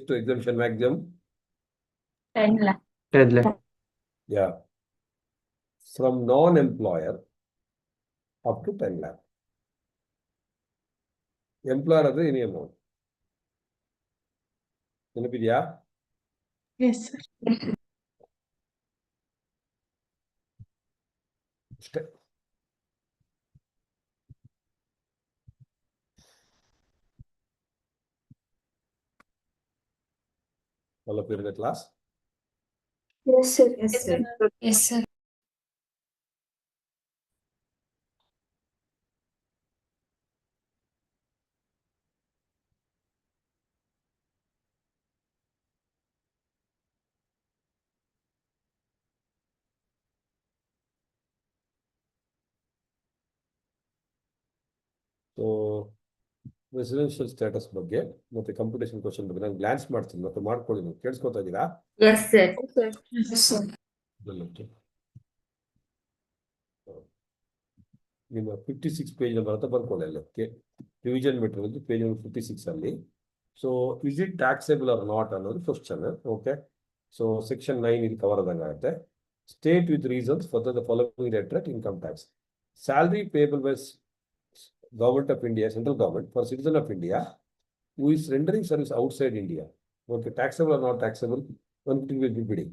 to exemption maximum? 10 lakh. 10 lakh. Yeah. From non-employer up to 10 lakh. Employer other any amount. Yes, sir. All of you in the class? Yes, sir. Yes, sir. Yes, sir. So, residential status ಬಗ್ಗೆ ಮತ್ತೆ computation question ಬಗ್ಗೆ ನಾನು glance ಮಾಡ್ತೀನಿ ಮತ್ತೆ ಮಾಡ್ಕೊಳ್ಳಿ ನೀವು ಕೇಳಿಸ್ಕೊತಾ ಇದ್ದೀರಾ? Yes, sir. Yes, sir. ನಿಮ್ಮ 56 ಪೇಜ್ ನಂಬರ್ ಅಂತ ಬರ್ಕೊಳ್ಳಿ ಅಲ್ಲಕ್ಕೆ ಡಿವಿಷನ್ ಮೆಟೀರಿಯಲ್ ಅಂತ ಪೇಜ್ ನಂಬರ್ 56 ಅಲ್ಲಿ. So is it taxable or not ಅನ್ನೋದು ಕ್ವಶನ್. ಓಕೆ, ಸೊ ಸೆಕ್ಷನ್ 9 ಇದು ಕವರ್ ಆದಂಗಾಗುತ್ತೆ. State with reasons for the following related income tax. Salary payable by Government of India, central government, for citizen of India who is rendering service outside India. Okay, taxable or not taxable, one thing will be bidding.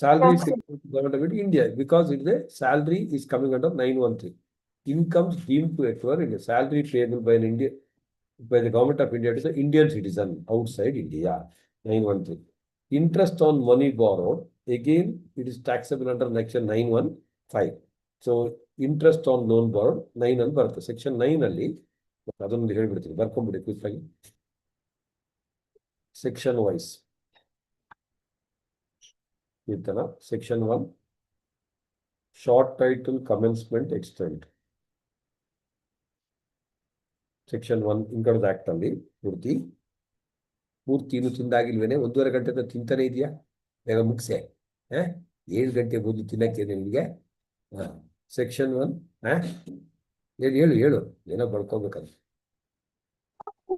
Salary is government of India because it is a salary is coming under 913. Incomes deemed to occur in a salary payable by an India by the government of India to the Indian citizen outside India. 913. Interest on money borrowed, again it is taxable under section 915. So interest on loan borrowed 9 ಅಂತ ಬರುತ್ತೆ. Section 9 ಅಲ್ಲಿ ಅದೊಂದು ಹೇಳ್ಬಿಡ್ತೀನಿ, ಬರ್ಕೊಂಡ್ಬಿಡಿ quick ಆಗಿ section wise. ಈ ತರ section 1 short title commencement extent. Section 1 income act ಅಲ್ಲಿ ಪೂರ್ತಿ ಇನ್ನು ತಿಂದಾಗಿಲ್ವೇನೆ? 1.5 ಗಂಟೆ ತಿಂತಾನೆ ಇದೆಯಾ? ಬೇಗ ಮುಗಿಸೆ. 7 ಗಂಟೆ ಬಂದು ತಿನ್ನಕ್ಕೆ ನಿಮಗೆ. ಸೆಕ್ಷನ್ 1 ಹೇಳು ಏನೋ ಬರ್ಕೋಬೇಕಂತ.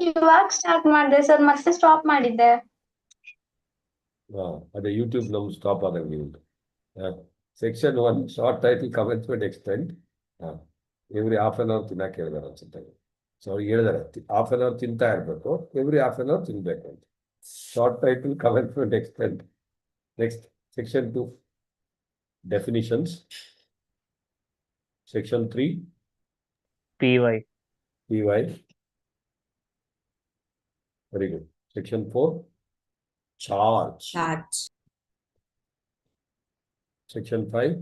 ಇವಾಗ ಸ್ಟಾರ್ಟ್ ಮಾಡಿದೆ ಸರ್, ಮತ್ತೆ ಸ್ಟಾಪ್ ಮಾಡಿದ್ದೆ. ಅದೇ ಯೂಟ್ಯೂಬ್ ನಮ್ಗೆ ಸ್ಟಾಪ್ ಆದಾಗ ನೀವು. Section 1 short title commencement extent. Every half an hour ತಿನ್ನಕ್ಕೆ ಹೇಳಿದಾರೆ ಅನ್ಸುತ್ತೆ. ಸೊ ಅವ್ರು ಹೇಳಿದಾರೆ ಹಾಫ್ ಅನ್ ಅವರ್ ತಿಂತಾ ಇರಬೇಕು, ಎವ್ರಿ ಹಾಫ್ ಅನ್ ಅವರ್ ತಿನ್ಬೇಕು ಅಂತ. Short title commencement extent. Next section 2 definitions. Section 3 PY. Very good. Section 4 charge. Section 5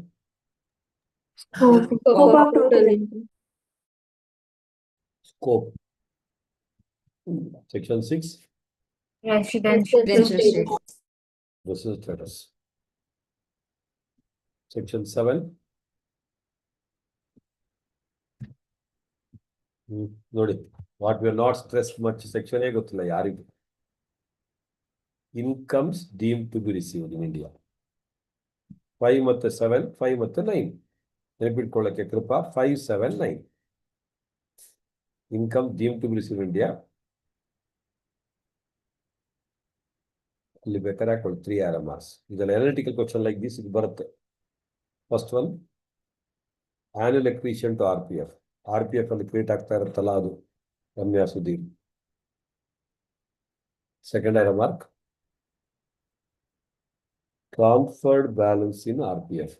scope. Section 6 Residential status. Section 7 ನೋಡಿ, what will not stress much section ಗೊತ್ತಿಲ್ಲ ಯಾರಿಗೂ. Incomes deem to be received in India. 5 ಮತ್ತೆ 7, 5 ಮತ್ತೆ 9 ನೆನಪಿಟ್ಕೊಳ್ಳಕ್ಕೆ Kripa. 5, 7, 9 income deem to be received India. ಅಲ್ಲಿ ಬೇಕಾದ್ರೆ ಹಾಕೊಳ್ಳಿ 3 RMRs. ಇದೆಲ್ಲ ಅನಾಲಿಟಿಕಲ್ ಕ್ವಶನ್ ಲೈಕ್ ದಿಸ್ ಇದು ಬರುತ್ತೆ. First one annual accretion to RPF. RPF ಅಲ್ಲಿ ಕ್ರಿಯೇಟ್ ಆಗ್ತಾ ಇರುತ್ತಲ್ಲ ಅದು Ramya Sudhir. Second remark transferred balance in RPF.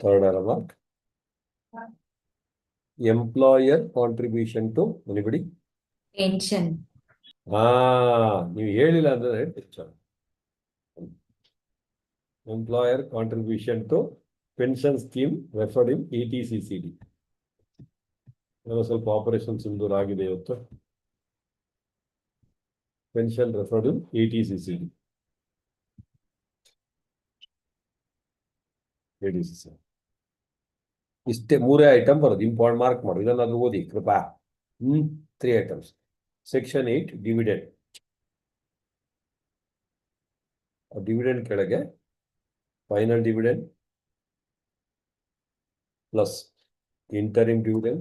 Third remark employer contribution to anybody pension. ನೀವು ಹೇಳಿಲ್ಲ ಅಂದ್ರೆ employer contribution to pension scheme referred in ETCCD. ಸ್ವಲ್ಪ ಆಪರೇಷನ್ ಸಿಂಧೂರ್ ಆಗಿದೆ ಇವತ್ತು. Pension referred in ETCCD. ಇಷ್ಟೇ 3 ಐಟಮ್ ಬರೋದು. ಇಂಪಾರ್ಟೆಂಟ್ ಮಾರ್ಕ್ ಮಾಡಿ, ಇದನ್ನಾದ್ರೂ ಓದಿ ಕೃಪಾ. 3 ಐಟಮ್ಸ್. Section 8 dividend. ಡಿವಿಡೆಂಡ್ ಕೆಳಗೆ final dividend, plus interim dividend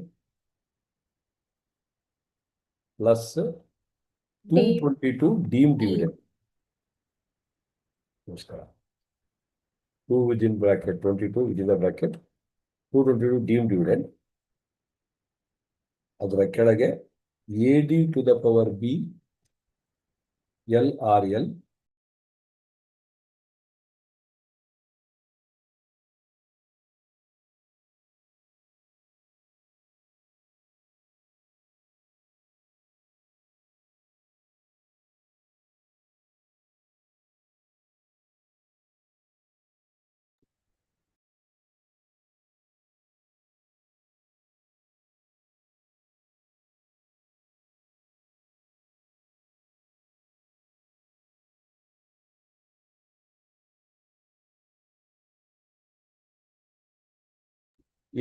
plus 222 deemed dividend. Namaskar. 2 within bracket, 22 within the bracket, 222 deemed dividend. ಅದರ ಕೆಳಗೆ AD to the power B LRL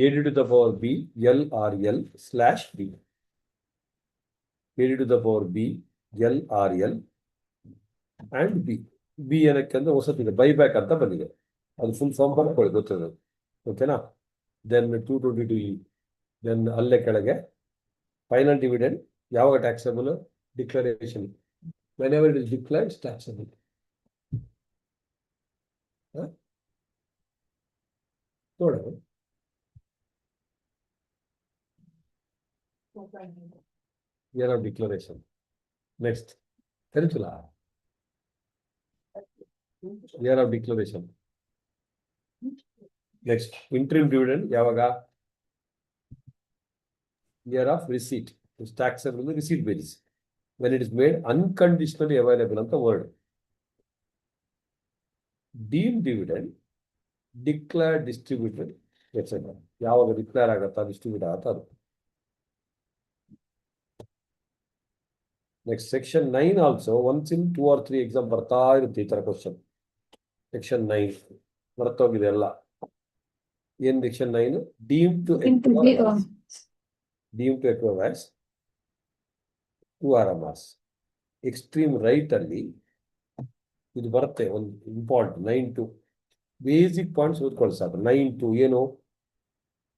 AD to the power B LRL slash B. AD to the power B LRL and B. B ಏನಕ್ಕೆ ಅಂದ್ರೆ ಹೊಸತಿದೆ buyback ಅಂತ ಬಂದಿದೆ. ಅದು full form ಬರ್ಕೊಳ್ಳಿ ಗೊತ್ತದ. ಓಕೆನಾ? Then 222E. ದೆನ್ ಅಲ್ಲೇ ಕೆಳಗೆ ಫೈನಲ್ ಡಿವಿಡೆಂಡ್ ಯಾವಾಗ taxable? Declaration. Whenever it is declared, it's taxable. ನೋಡು. Year of declaration. Next. ಕರಿತಲ್ಲ. Year of declaration. Next. Interim dividend ಯಾವಾಗ? Year of receipt. It's taxable on the receipt basis. When it is made unconditionally available ಅಂತ word. Deemed dividend, declared, distributed, etc. ಯಾವಾಗ declare ಆಗತ್ತಾ distribute ಆಗತ್ತಾ ಅದು. Next, section 9 also, once in 2 or 3 exam ಬರ್ತಾ ಇರುತ್ತೆ ಈ ತರ ಕ್ವಶನ್. Section 9 ಬರ್ತೋಗಿದೆ ಎಲ್ಲ. ಏನ್ section 9? Deemed to equivalence to RMS. Extreme right ಅಲ್ಲಿ ಇದು ಬರುತ್ತೆ ಒಂದು ಇಂಪಾರ್ಟೆಂಟ್ 9 to ಬೇಸಿಕ್ ಪಾಯಿಂಟ್ಸ್ ಓದ್ಕೊಳ್ಳಿ ಸಾಕು. 9 to ಏನು?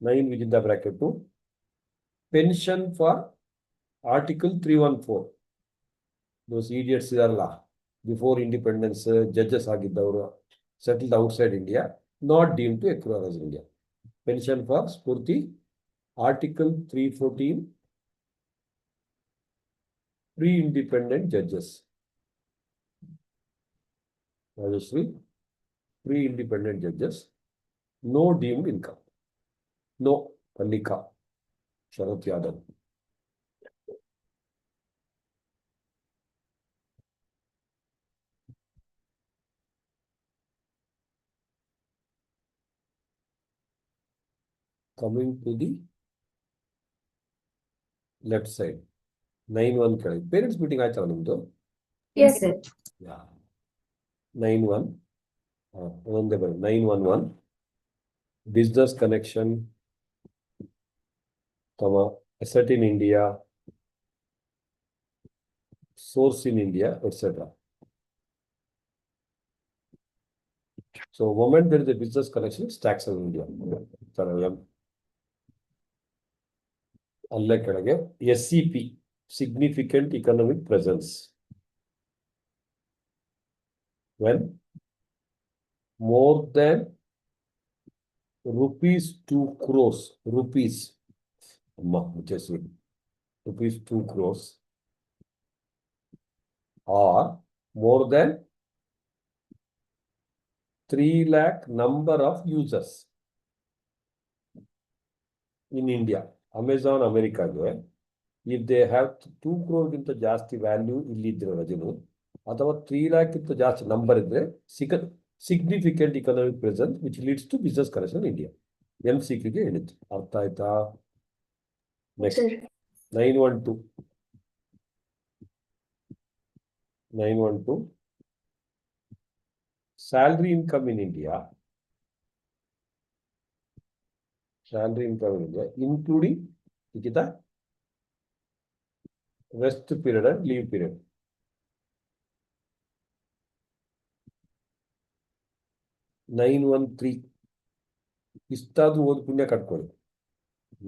9 within the bracket to pension for article 314. Those idiots ಇದಾರಲ್ಲ, ಬಿಫೋರ್ ಇಂಡಿಪೆಂಡೆನ್ಸ್ ಜಡ್ಜಸ್ ಆಗಿದ್ದವರು, settled outside India, not deemed to accrue as India. Pension for Spoorthi article 314 pre-independent judges. Rajashri, pre-independent judges, no deemed income. No, Palika, Sharath Yadav. Coming to the left side, 9-1 ಕೆಳಗೆ parents meeting ಆಯ್ತಲ್ಲ ನಿಮ್ದು? Yes, sir. Yeah. 9-1 ಒಂದೇ ಬರೀ 911 business connection, asset in India, source in India, etc. So moment there is a business connection, it's taxable in India. ಅಲ್ಲೇ ಕೆಳಗೆ SCP, significant economic presence. When more than rupees 2 crores, rupees 2 crores or more than 3 lakh number of users in India. Amazon ಅಮೆರಿಕಾಗೆ if they have 2 crore ಗಿಂತ ಜಾಸ್ತಿ value ಇಲ್ಲಿದ್ರೆ ರಜನು ಅಥವಾ 3 lakh ಗಿಂತ ಜಾಸ್ತಿ number ಇದ್ರೆ significant economic presence which leads to business connection India. MCQಗೆ ಹೇಳಿದ್ದು ಅರ್ಥ ಆಯ್ತಾ? Next 912 salary income in India, including Nikita rest period and leave period. 913 ಇಷ್ಟಾದ್ರೂ ಓದಿ ಪುಣ್ಯ ಕಟ್ಕೊಳ್ಳಿ.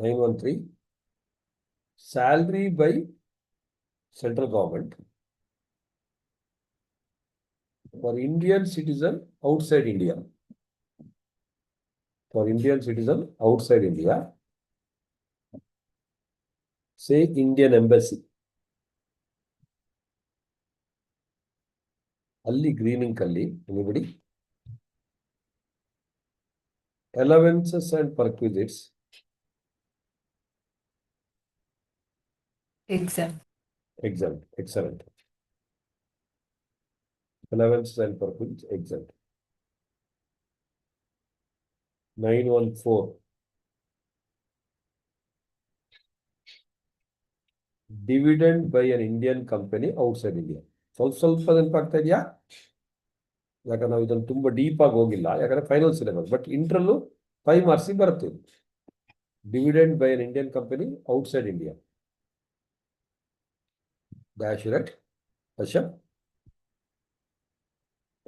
913 salary by central government for Indian citizen outside India. For Indian citizen outside India, say Indian embassy. ಅಲ್ಲಿ green ink ಅಲ್ಲಿ anybody? Allowances and perquisites. Exempt. Exempt. Excellent. Allowances and perquisites exempt. 914. Dividend by an Indian company outside India. ಸ್ವಲ್ಪ ನೆನಪಾಗ್ತಾ ಇದೆಯಾ? ಯಾಕಂದ್ರೆ ನಾವು ಇದನ್ನು ತುಂಬಾ deep ಆಗಿ ಹೋಗಿಲ್ಲ, ಯಾಕಂದ್ರೆ ಫೈನಲ್ ಸಿಲೆಬಸ್. ಬಟ್ ಇಂಟ್ರಲ್ಲೂ 5 ಮಾರ್ಕ್ಸ್ ಬರುತ್ತೆ. Dividend by an Indian company outside India. Dash it. Asham.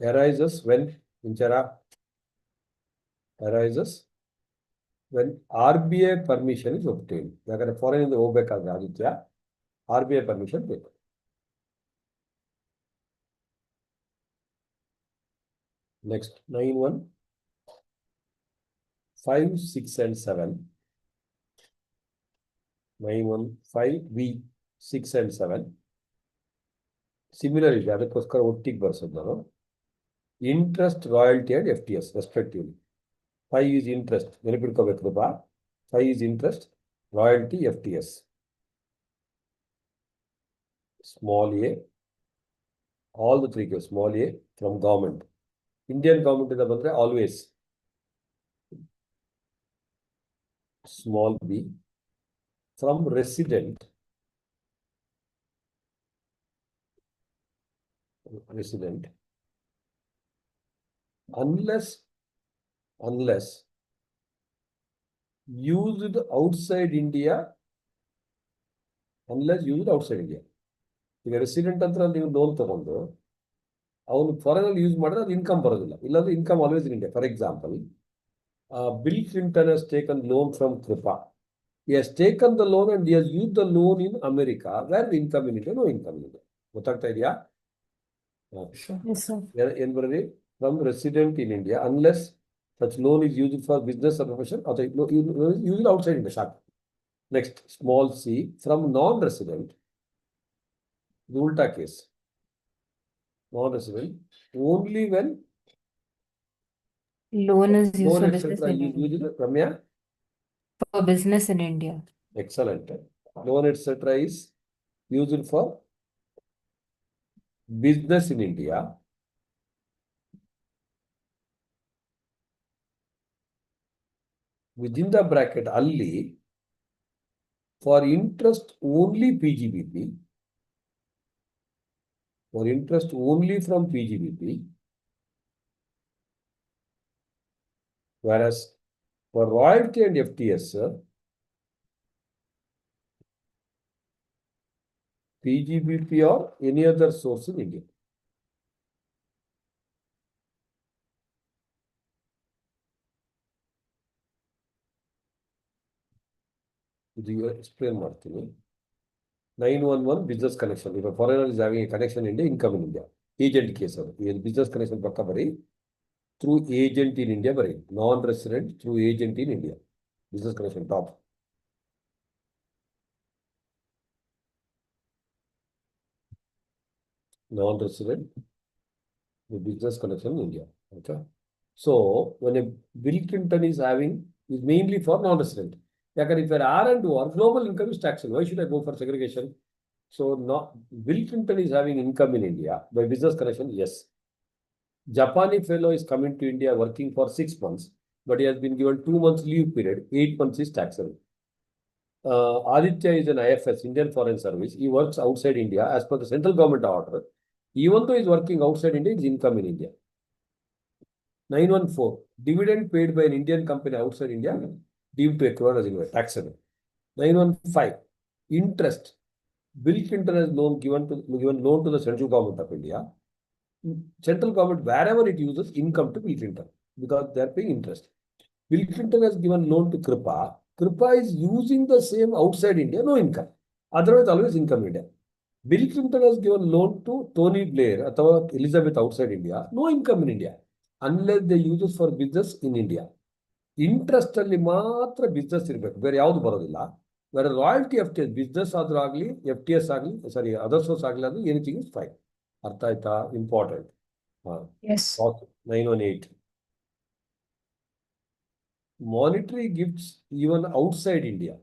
Arises when Inchara arises when RBI permission is obtained. ಯಾಕಂದ್ರೆ ಫಾರಿನ್ ಇಂದ ಹೋಗ್ಬೇಕಾದ್ರೆ ಆದಿತ್ಯ RBI permission ಬೇಕು. Next 9-1 5, 6 and 7. 915 V 6 and 7. Similar ಇದೆ, ಅದಕ್ಕೋಸ್ಕರ ಒಟ್ಟಿಗೆ ಬರ್ಸೋದು ನಾನು. Interest, royalty and FTS respectively. 5 is interest, ನೆನಪಿಟ್ಕೋಬೇಕು ಬಾ. 5 is interest, royalty, FTS. Small a, all the three cases, small a from government. Indian government ಇಂದ ಬಂದ್ರೆ always. Small b from resident. Unless used outside India. ಈಗ resident ಅಂತ ನೀವು loan ತಗೊಂಡು ಅವನು foreign ಅಲ್ಲಿ use ಮಾಡಿದ್ರೆ ಅದು ಇನ್ಕಮ್ ಬರೋದಿಲ್ಲ. ಇಲ್ಲಾಂದ್ರೆ income always in India. For example, Bill Clinton has taken loan from Kripa. He has taken the loan and he has used the loan in America, where the income in India, no income in India. ಗೊತ್ತಾಗ್ತಾ ಇದೆಯಾ? ಏನ್ ಬರೀ? From resident in India, unless such loan is used for business or profession, or used outside India. Sharp. Next, small c from non-resident. The ulta case. Non-resident only when Loan is used loan for etc. business in is India. used. Ramya? For business in India. Excellent. Loan etc. is used for business in India. Within the bracket, only for interest only PGBP. For interest only from PGBP. Whereas for royalty and FTS, PGBP or any other source in India. ಇದು explain ಮಾಡ್ತೀನಿ. 911 business connection. If a foreigner is having a connection in India, income in India. Agent case ಅದು. ಈ business connection ಪಕ್ಕ ಬರೀ. Through agent in India ಬರೀ. Non-resident through agent in India. Business connection top. Non-resident, the business connection in India. Okay. So when a Bill Clinton is having, is mainly for non-resident. If you're R&O or global income is taxable, why should I go for segregation? So Bill Clinton is having income in India by business connection, yes. Japanese fellow is coming to India working for 6 months, but he has been given 2 months leave period, 8 months is taxable. Aditya is an IFS, Indian Foreign Service. He works outside India as per the central government order. Even though he is working outside India, his income in India. 914, dividend paid by an Indian company outside India, deemed to accrue as taxable. 915, interest. Bill Clinton has given loan to the central government of India. Central government, wherever it uses income to Bill Clinton, because they are paying interest. Bill Clinton has given loan to Kripa. Kripa is using the same outside India, no income. Otherwise, always income India. Bill Clinton has given loan to Tony Blair ಅಥವಾ Elizabeth outside India, no income in India, unless they use it for business in India. Interest ಅಲ್ಲಿ ಮಾತ್ರ business ಇರಬೇಕು, ಬೇರೆ ಯಾವುದು ಬರೋದಿಲ್ಲ. ಬೇರೆ royalty F T S business ಆದ್ರೂ ಆಗಲಿ, ಎಫ್ ಟಿ ಎಸ್ ಆಗಲಿ, ಸಾರಿ ಅದರ್ ಸೋರ್ಸ್ ಆಗಲಿ, ಅದು ಎನಿಥಿಂಗ್ ಇಸ್ ಫೈನ್. ಅರ್ಥ ಆಯ್ತಾ? ಇಂಪಾರ್ಟೆಂಟ್. ಹಾಂ, Yes. 918. Monetary gifts even outside India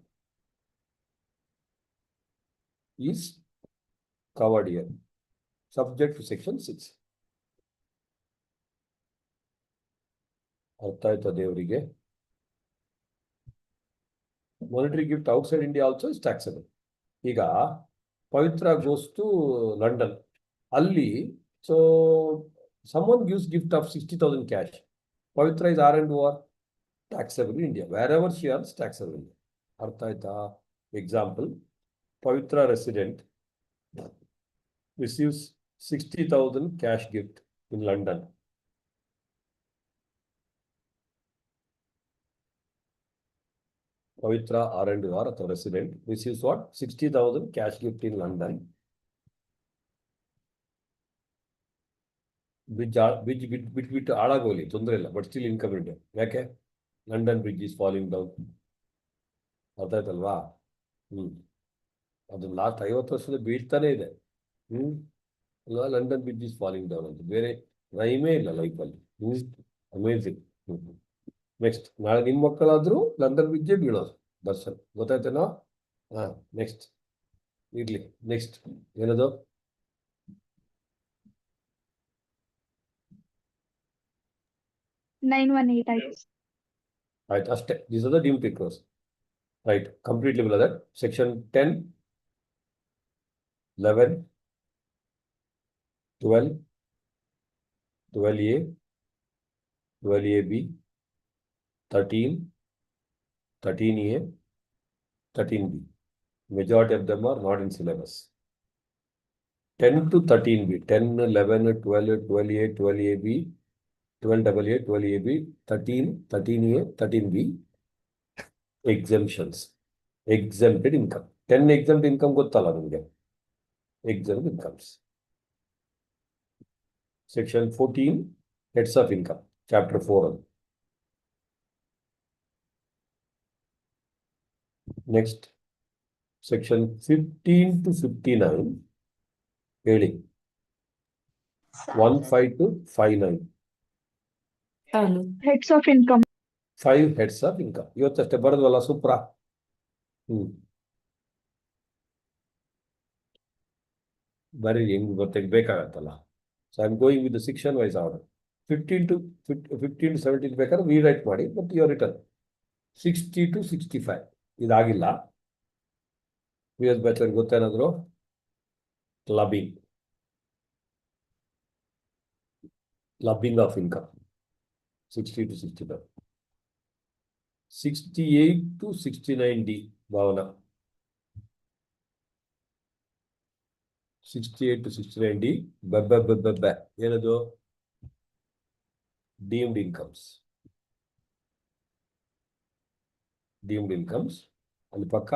is covered here, subject to section 6. ಅರ್ಥ ಆಯ್ತಾ ದೇವರಿಗೆ? Monetary gift outside India also is taxable. ಈಗ ಪವಿತ್ರ goes to London. ಅಲ್ಲಿ so someone gives gift of 60,000 cash. Pavitra is R&O taxable in India. Wherever she earns, taxable in India. ಅರ್ಥ ಆಯ್ತಾ? Example, Pavitra resident receives 60,000 cash gift in London. Pavitra R&O ಅಥವಾ resident receives what? 60,000 cash gift in London. Bridge ಬಿಟ್ಟು ಹಾಳಾಗೋಲಿ, ತೊಂದರೆ ಇಲ್ಲ, but still income India. ಯಾಕೆ? London bridge is falling down. ಅರ್ಥ ಆಯ್ತಲ್ವಾ? ಅದು ಲಾಸ್ಟ್ 50 ವರ್ಷದ ಬೀಳ್ತಾನೆ ಇದೆ. ಅಲ್ವಾ? London bridge is falling down ಅಂತ ಬೇರೆ ರೈಮೇ ಇಲ್ಲ ಲೈಫಲ್ಲಿ. ಅಮೇಝಿಂಗ್. ನೆಕ್ಸ್ಟ್, ನಾಳೆ ನಿಮ್ಮ ಮಕ್ಕಳಾದ್ರೂ ಲಂಡನ್ ಬ್ರಿಡ್ಜೇ ಬೀಳೋದು. ದರ್ಶನ್, ಗೊತ್ತಾಯ್ತೇನೋ? ಹಾಂ, ನೆಕ್ಸ್ಟ್ ಇರ್ಲಿ. ನೆಕ್ಸ್ಟ್ ಏನದು? 918 ಆಯ್ತು. ಆಯ್ತು, ಅಷ್ಟೇ. These are the due pickers. Right, completely bill that. Section 10, 11, 12, 12A, 12AB, 13, 13A, 13B. Majority of them are not in syllabus. 10 to 13B, 10, 11, 12, 12A, 12AB, 12AA, 12AB, 13, 13A, 13B. Exemptions. Exempted income. 10 exempt income ಗೊತ್ತಲ್ಲ ನಿಮಗೆ? Exempt incomes. Section 14, heads of income, chapter 4. Next, section 15 to 59, ಹೇಳಿ. 15 to 59. ಚಾಲು. Heads of income. 5 heads of income. ಇವತ್ತಷ್ಟೇ ಬರೋದಲ್ಲ ಸೂಪ್ರ. ಬರೀ ಹೆಂಗ್ ಬೇಕಾಗತ್ತಲ್ಲ. So I am going with the section wise order. 15 to 17 ಬೇಕಾದ್ರೆ rewrite ಮಾಡಿ, ಬಟ್ ಯುವರ್ ರಿಟರ್ನ್ 60 to 65 ಇದಾಗಿಲ್ಲ. ಬ್ಯಾಚರ್ ಗೊತ್ತೇನಾದ್ರು? Clubbing of income 60 to 65. 68 to 69D Bhavana. 68 to 69D ಏನದು? Deemed incomes. ಡೀಮ್ಡ್ ಇನ್ಕಮ್ಸ್ ಅಲ್ಲಿ ಪಕ್ಕ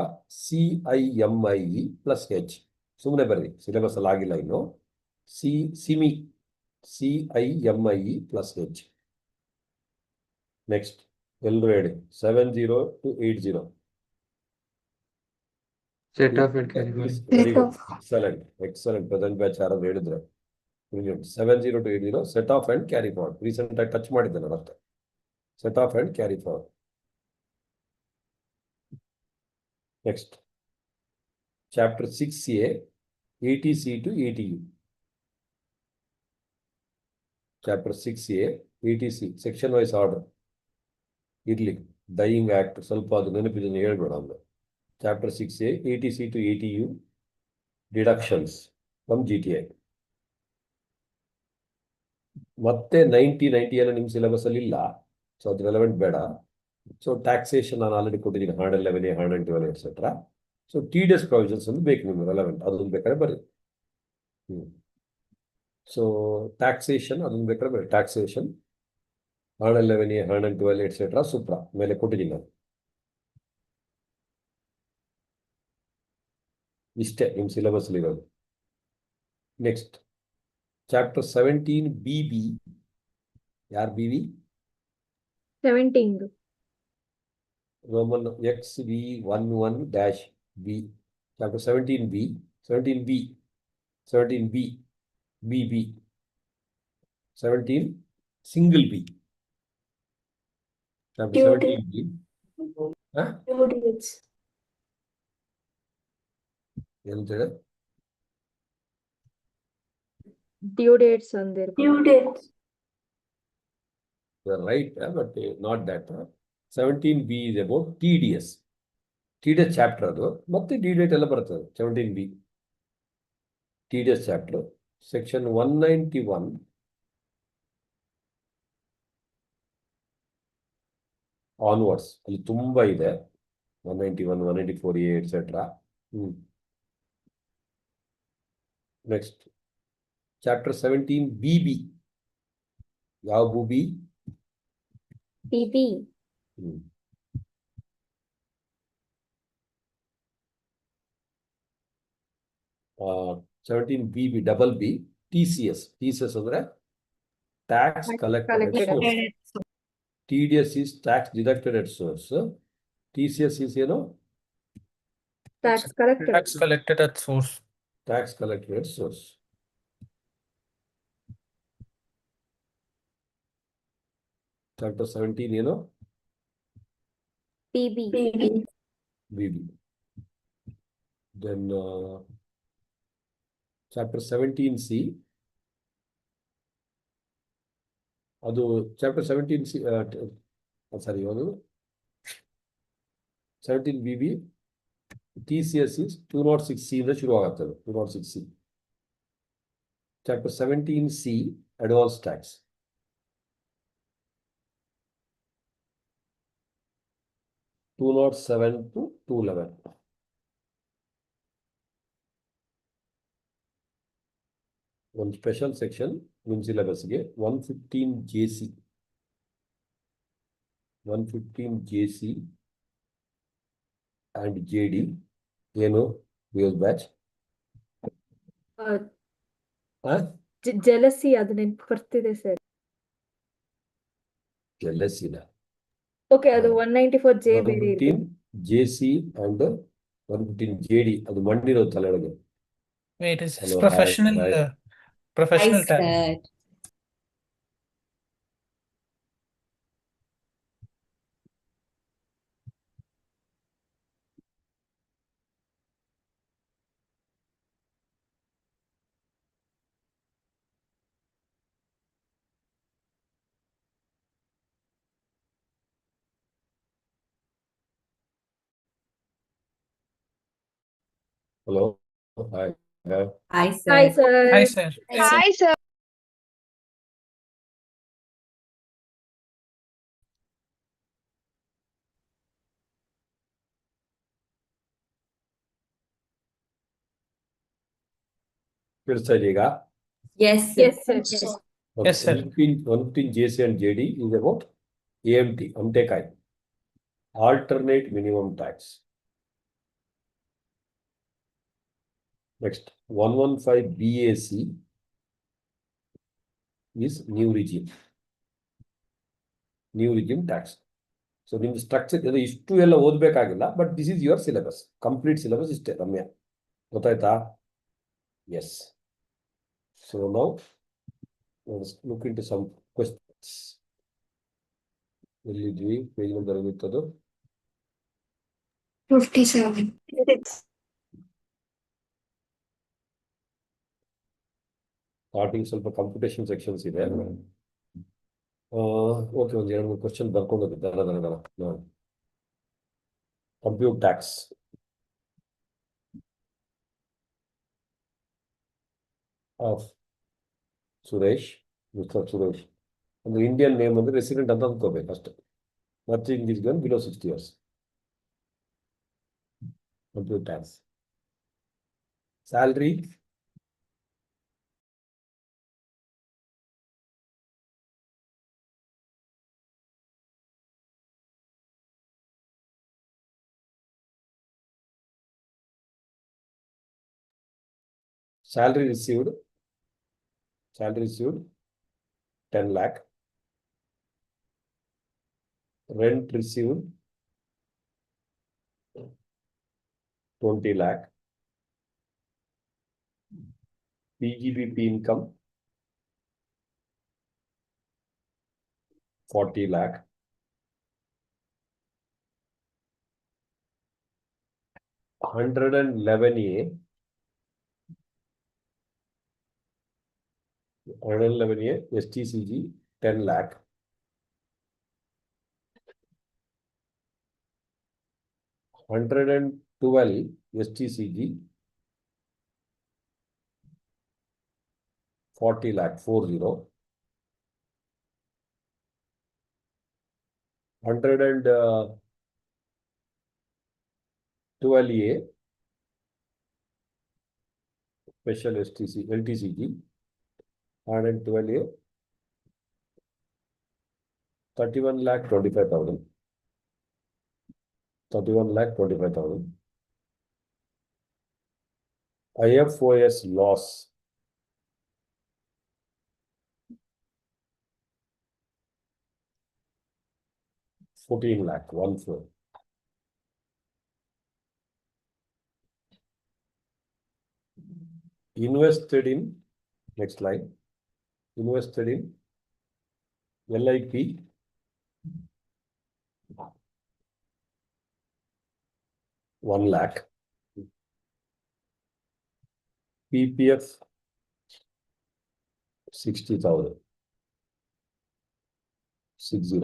CIMIE ಪ್ಲಸ್ H. ಸುಮ್ಮನೆ ಬರ್ರಿ, ಸಿಲೆಬಸ್ ಅಲ್ಲಿ ಆಗಿಲ್ಲ ಇನ್ನು. CIMIE plus H. ನೆಕ್ಸ್ಟ್ ಎಲ್ಲರೂ ಹೇಳಿ. 70 to 80. Set off and carry forward. Very good, excellent. Present batch ಯಾರಾದ್ರು ಹೇಳಿದ್ರೆ 70 to 80 set off and carry forward. Recent ಆಗಿ ಟಚ್ ಮಾಡಿದ್ದೆ ನಾನು ಅಷ್ಟೇ. Set off and carry forward. Next, chapter 6A, 80C to 80U. Chapter 6A, 80C, section wise order ಇರ್ಲಿ. Dying act ಸ್ವಲ್ಪ ಅದು ನೆನಪಿದನ್ನು ಹೇಳ್ಬೇಡ ಅಂದ್ರೆ. Chapter 6A, 80C to 80U, deductions from GTI. ಮತ್ತೆ 90 ಎಲ್ಲ ನಿಮ್ಮ ಸಿಲೆಬಸ್ ಅಲ್ಲಿ ಇಲ್ಲ, ಸೊ ಅದು ರೆಲೆವೆಂಟ್ ಬೇಡ. ಸೊ ಟ್ಯಾಕ್ಸೇಷನ್ ನಾನು ಆಲ್ರೆಡಿ ಕೊಟ್ಟಿದ್ದೀನಿ, 111A, 112 et cetera. So TDS provisions ಒಂದು ಬೇಕು ನಿಮ್ಗೆ ರೆಲೆವೆಂಟ್, ಅದೊಂದು ಬೇಕಾದ್ರೆ ಬರ್ರಿ. ಸೊ ಟ್ಯಾಕ್ಸೇಷನ್ ಅದೊಂದು ಬೇಕಾದ್ರೆ ಬರ್ರಿ. Taxation 111A, 112, etc. ಸೂತ್ರ ಮೇಲೆ ಕೊಟ್ಟಿದ್ದೀನಿ ನಾನು. ಇಷ್ಟೇ ನಿಮ್ಮ ಸಿಲೆಬಸ್ ಇರೋದು. Next chapter 17 BB. ಯಾರು BB? 17. Roman XV11-B. Chapter 17B. 17B. 17B. BB. 17 single B. Chapter Due 17B. Huh? Due dates. ಏನಂತೇಳಿ? Due dates ಅಂದಿರ್ಬೋದು. Due dates. You are right, but not that. 17B is about TDS. TDS chapter ಅದು ಮತ್ತೆ D date ಎಲ್ಲ ಬರ್ತದೆ 17B. TDS chapter section 191 onwards ಅಲ್ಲಿ ತುಂಬಾ ಇದೆ. 191, 194A, et cetera. Next chapter 17 BB. ಯಾವ ಬೂಬಿ? BB. 17 BB double B. TCS ಅಂದ್ರೆ tax collected at source. TDS is tax deducted at source. TCS is Tax collected. Tax collected at source. tax collected at source. Chapter 17 BB. BB. Then chapter 17C. ಅದು chapter 17C. ಸಾರಿ, ಅದು 17BB. TCS is 206C ಇಂದ ಶುರು ಆಗುತ್ತದೆ. 206C. Chapter 17C advance tax. Two 207 to 211. ಒಂದು special section ನಿಮ್ಮ ಸಿಲೆಬಸ್ಗೆ 115JC. 115JC and JD. ಏನು use batch? Jealousy ಅದು ನೆನ್ಪು ಬರ್ತಿದೆ ಸರ್. ಇಲ್ಲ. ಓಕೆ, ಅದು 194J ಬೇರೆ ಇದೆ. 115JC and 115JD. ಅದು ಮಂಡಿರೋ ತಲೆಯೊಳಗೆ. Wait, is this Hello, professional hi. professional tax? Hello. Hi. Hi sir. Hi, sir. Hi, sir. ಕೇಳಿಸ್ತಾ ಇದೆ ಈಗ? Yes sir. Okay. Yes, sir. 115JC and JD is about AMT, Amtekai, alternate minimum tax. Next, 115BAC is new regime tax. So ನಿಮ್ಮ structure ಇದು ಇಷ್ಟು ಎಲ್ಲ ಓದಬೇಕಾಗಿಲ್ಲ, but this is your syllabus. Complete syllabus ಇಷ್ಟೇ ರಮ್ಯಾ, ಗೊತ್ತಾಯ್ತಾ? Yes. So now look into some questions. ಎಲ್ಲಿದ್ವಿ? Page number ಏನಿತ್ತದು? 57. Starting ಸ್ವಲ್ಪ ಕಂಪ್ಯೂಟೇಷನ್ ಸೆಕ್ಷನ್ಸ್ ಇದೆ. ಓಕೆ, ಒಂದು 2-3 ಕ್ವಶನ್ ಬರ್ಕೊಂಡು compute tax. Of Suresh, mister Suresh. ಒಂದು ಇಂಡಿಯನ್ ನೇಮ್ ಅಂದ್ರೆ ರೆಸಿಡೆಂಟ್ ಅಂತ ಅಂದ್ಕೋಬೇಕು ಅಷ್ಟೇ. Nothing is gun below 60 years. Compute tax. Salary Salary received 10 lakh. Rent received 20 lakh. PGBP income 40 lakh. 111A 111A STCG 10 lakh. 112 STCG 40 lakh 40. 112A special LTCG 112A 31 lakh 25,000. 31 lakh 25,000. IFOS loss 14 lakh 14. Invested in, next line, invested in LIP 1 lakh. PPF 60,000. 60.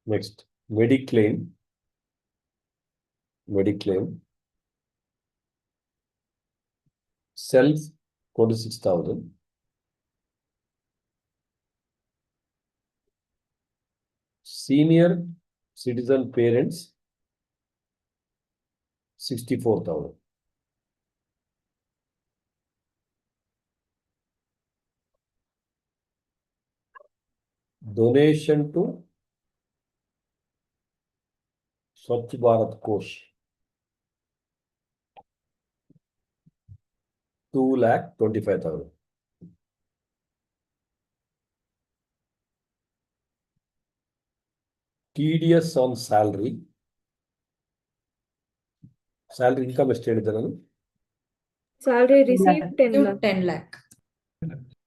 Next, Mediclaim. Self 26,000. Senior citizen parents 64,000. Donation to Swachh Bharat Kosh 2,25,000. TDS on salary. Salary income estate ನಾನು Salary received 10 lakh. 10 lakh.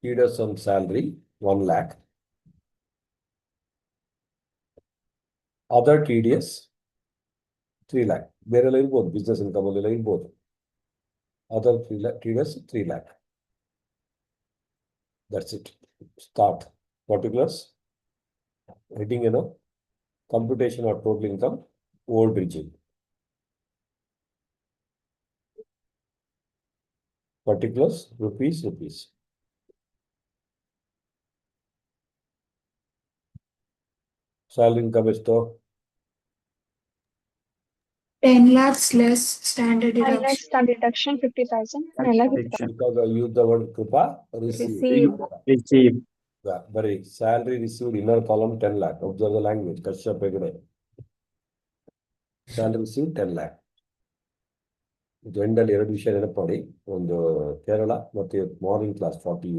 TDS on salary 1 lakh. Other TDS 3 lakh. ಬೇರೆಲ್ಲ ಇರ್ಬೋದು, business income ಅಲ್ಲೆಲ್ಲ ಇರ್ಬೋದು. Other TDS 3 lakh. That's it. Start. Particulars. Heading, computation of total income, old regime. Particulars, rupees. Salary income is to 10 lakhs less standard 10 deduction. lakh standard deduction 50,000. 10 lakh because I used the word Krupa, received. Received. Yeah, very salary received inner column 10 lakh. Observe the language. Kashyap Pegade. Salary received 10 lakh. ಇದು ಎಂಡಲ್ಲಿ 2 ವಿಷಯ ನೆನಪಡಿ. ಒಂದು ಕೇರಳ ಮತ್ತು morning class 40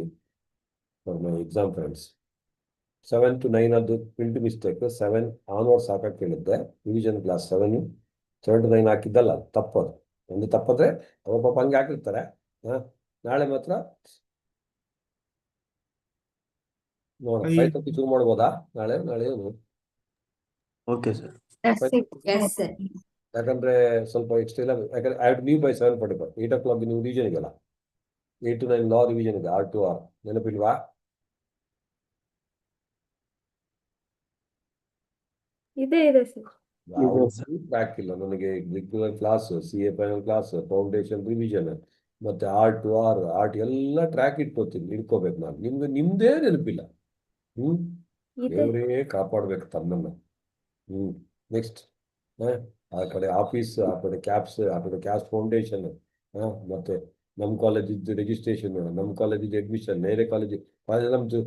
for my exam friends. 7 to 9 ಅದು print mistake. 7 onwards ಹಾಕಕ್ಕೆ ಹೇಳಿದ್ದೆ. Revision class 7 7 to 9 ಹಾಕಿದ್ದಲ್ಲ, ತಪ್ಪದು. ಒಂದು ತಪ್ಪದ್ರೆ ಅವ ಪಾಪ ಹಂಗೆ ಹಾಕಿರ್ತಾರೆ. ನಾಳೆ ಮಾತ್ರ ನೋಡೋಣ. 5:30 ಶುರು ಮಾಡ್ಬೋದಾ ನಾಳೆ? Okay sir. Yes, sir. ಯಾಕಂದ್ರೆ ಸ್ವಲ್ಪ ಎಕ್ಸ್ಟ್ರಾ ಇಲ್ಲ. ಯಾಕಂದ್ರೆ I have leave by 7:45. 8 o'clock ನೀವು ರಿವಿಷನ್ ಇದೆಯಲ್ಲ, 8 to 9 ಲಾ ರಿವಿಷನ್ ಇದೆ. R2R ನೆನಪಿಲ್ವಾ? ಇದೆ ಸರ್. ಟ್ರ್ಯಾಕ್ ಇಲ್ಲ ನನಗೆ. Regular class, CA final class, foundation revision, ಮತ್ತೆ R2R ಆರ್ಟ್ ಎಲ್ಲ ಟ್ರ್ಯಾಕ್ ಇಟ್ಕೋಬೇಕು ನಾನು. ನಿಮ್ದೇ ನೆನಪಿಲ್ಲ. ಇದೆ. ದೇವರೇ ಕಾಪಾಡ್ಬೇಕು ತಮ್ಮನ್ನ. ನೆಕ್ಸ್ಟ್ ಆ ಕಡೆ ಆಫೀಸ್, ಆ ಕಡೆ ಕ್ಯಾಪ್ಸ್, ಆ ಕಡೆ ಕ್ಯಾಸ್ಟ್ ಫೌಂಡೇಶನ್, ಮತ್ತೆ ನಮ್ಮ ಕಾಲೇಜಿದ್ದು ರಿಜಿಸ್ಟ್ರೇಷನ್, ನಮ್ಮ ಕಾಲೇಜಿದ್ದು ಅಡ್ಮಿಷನ್, ಬೇರೆ ಕಾಲೇಜ್ ನಮ್ದು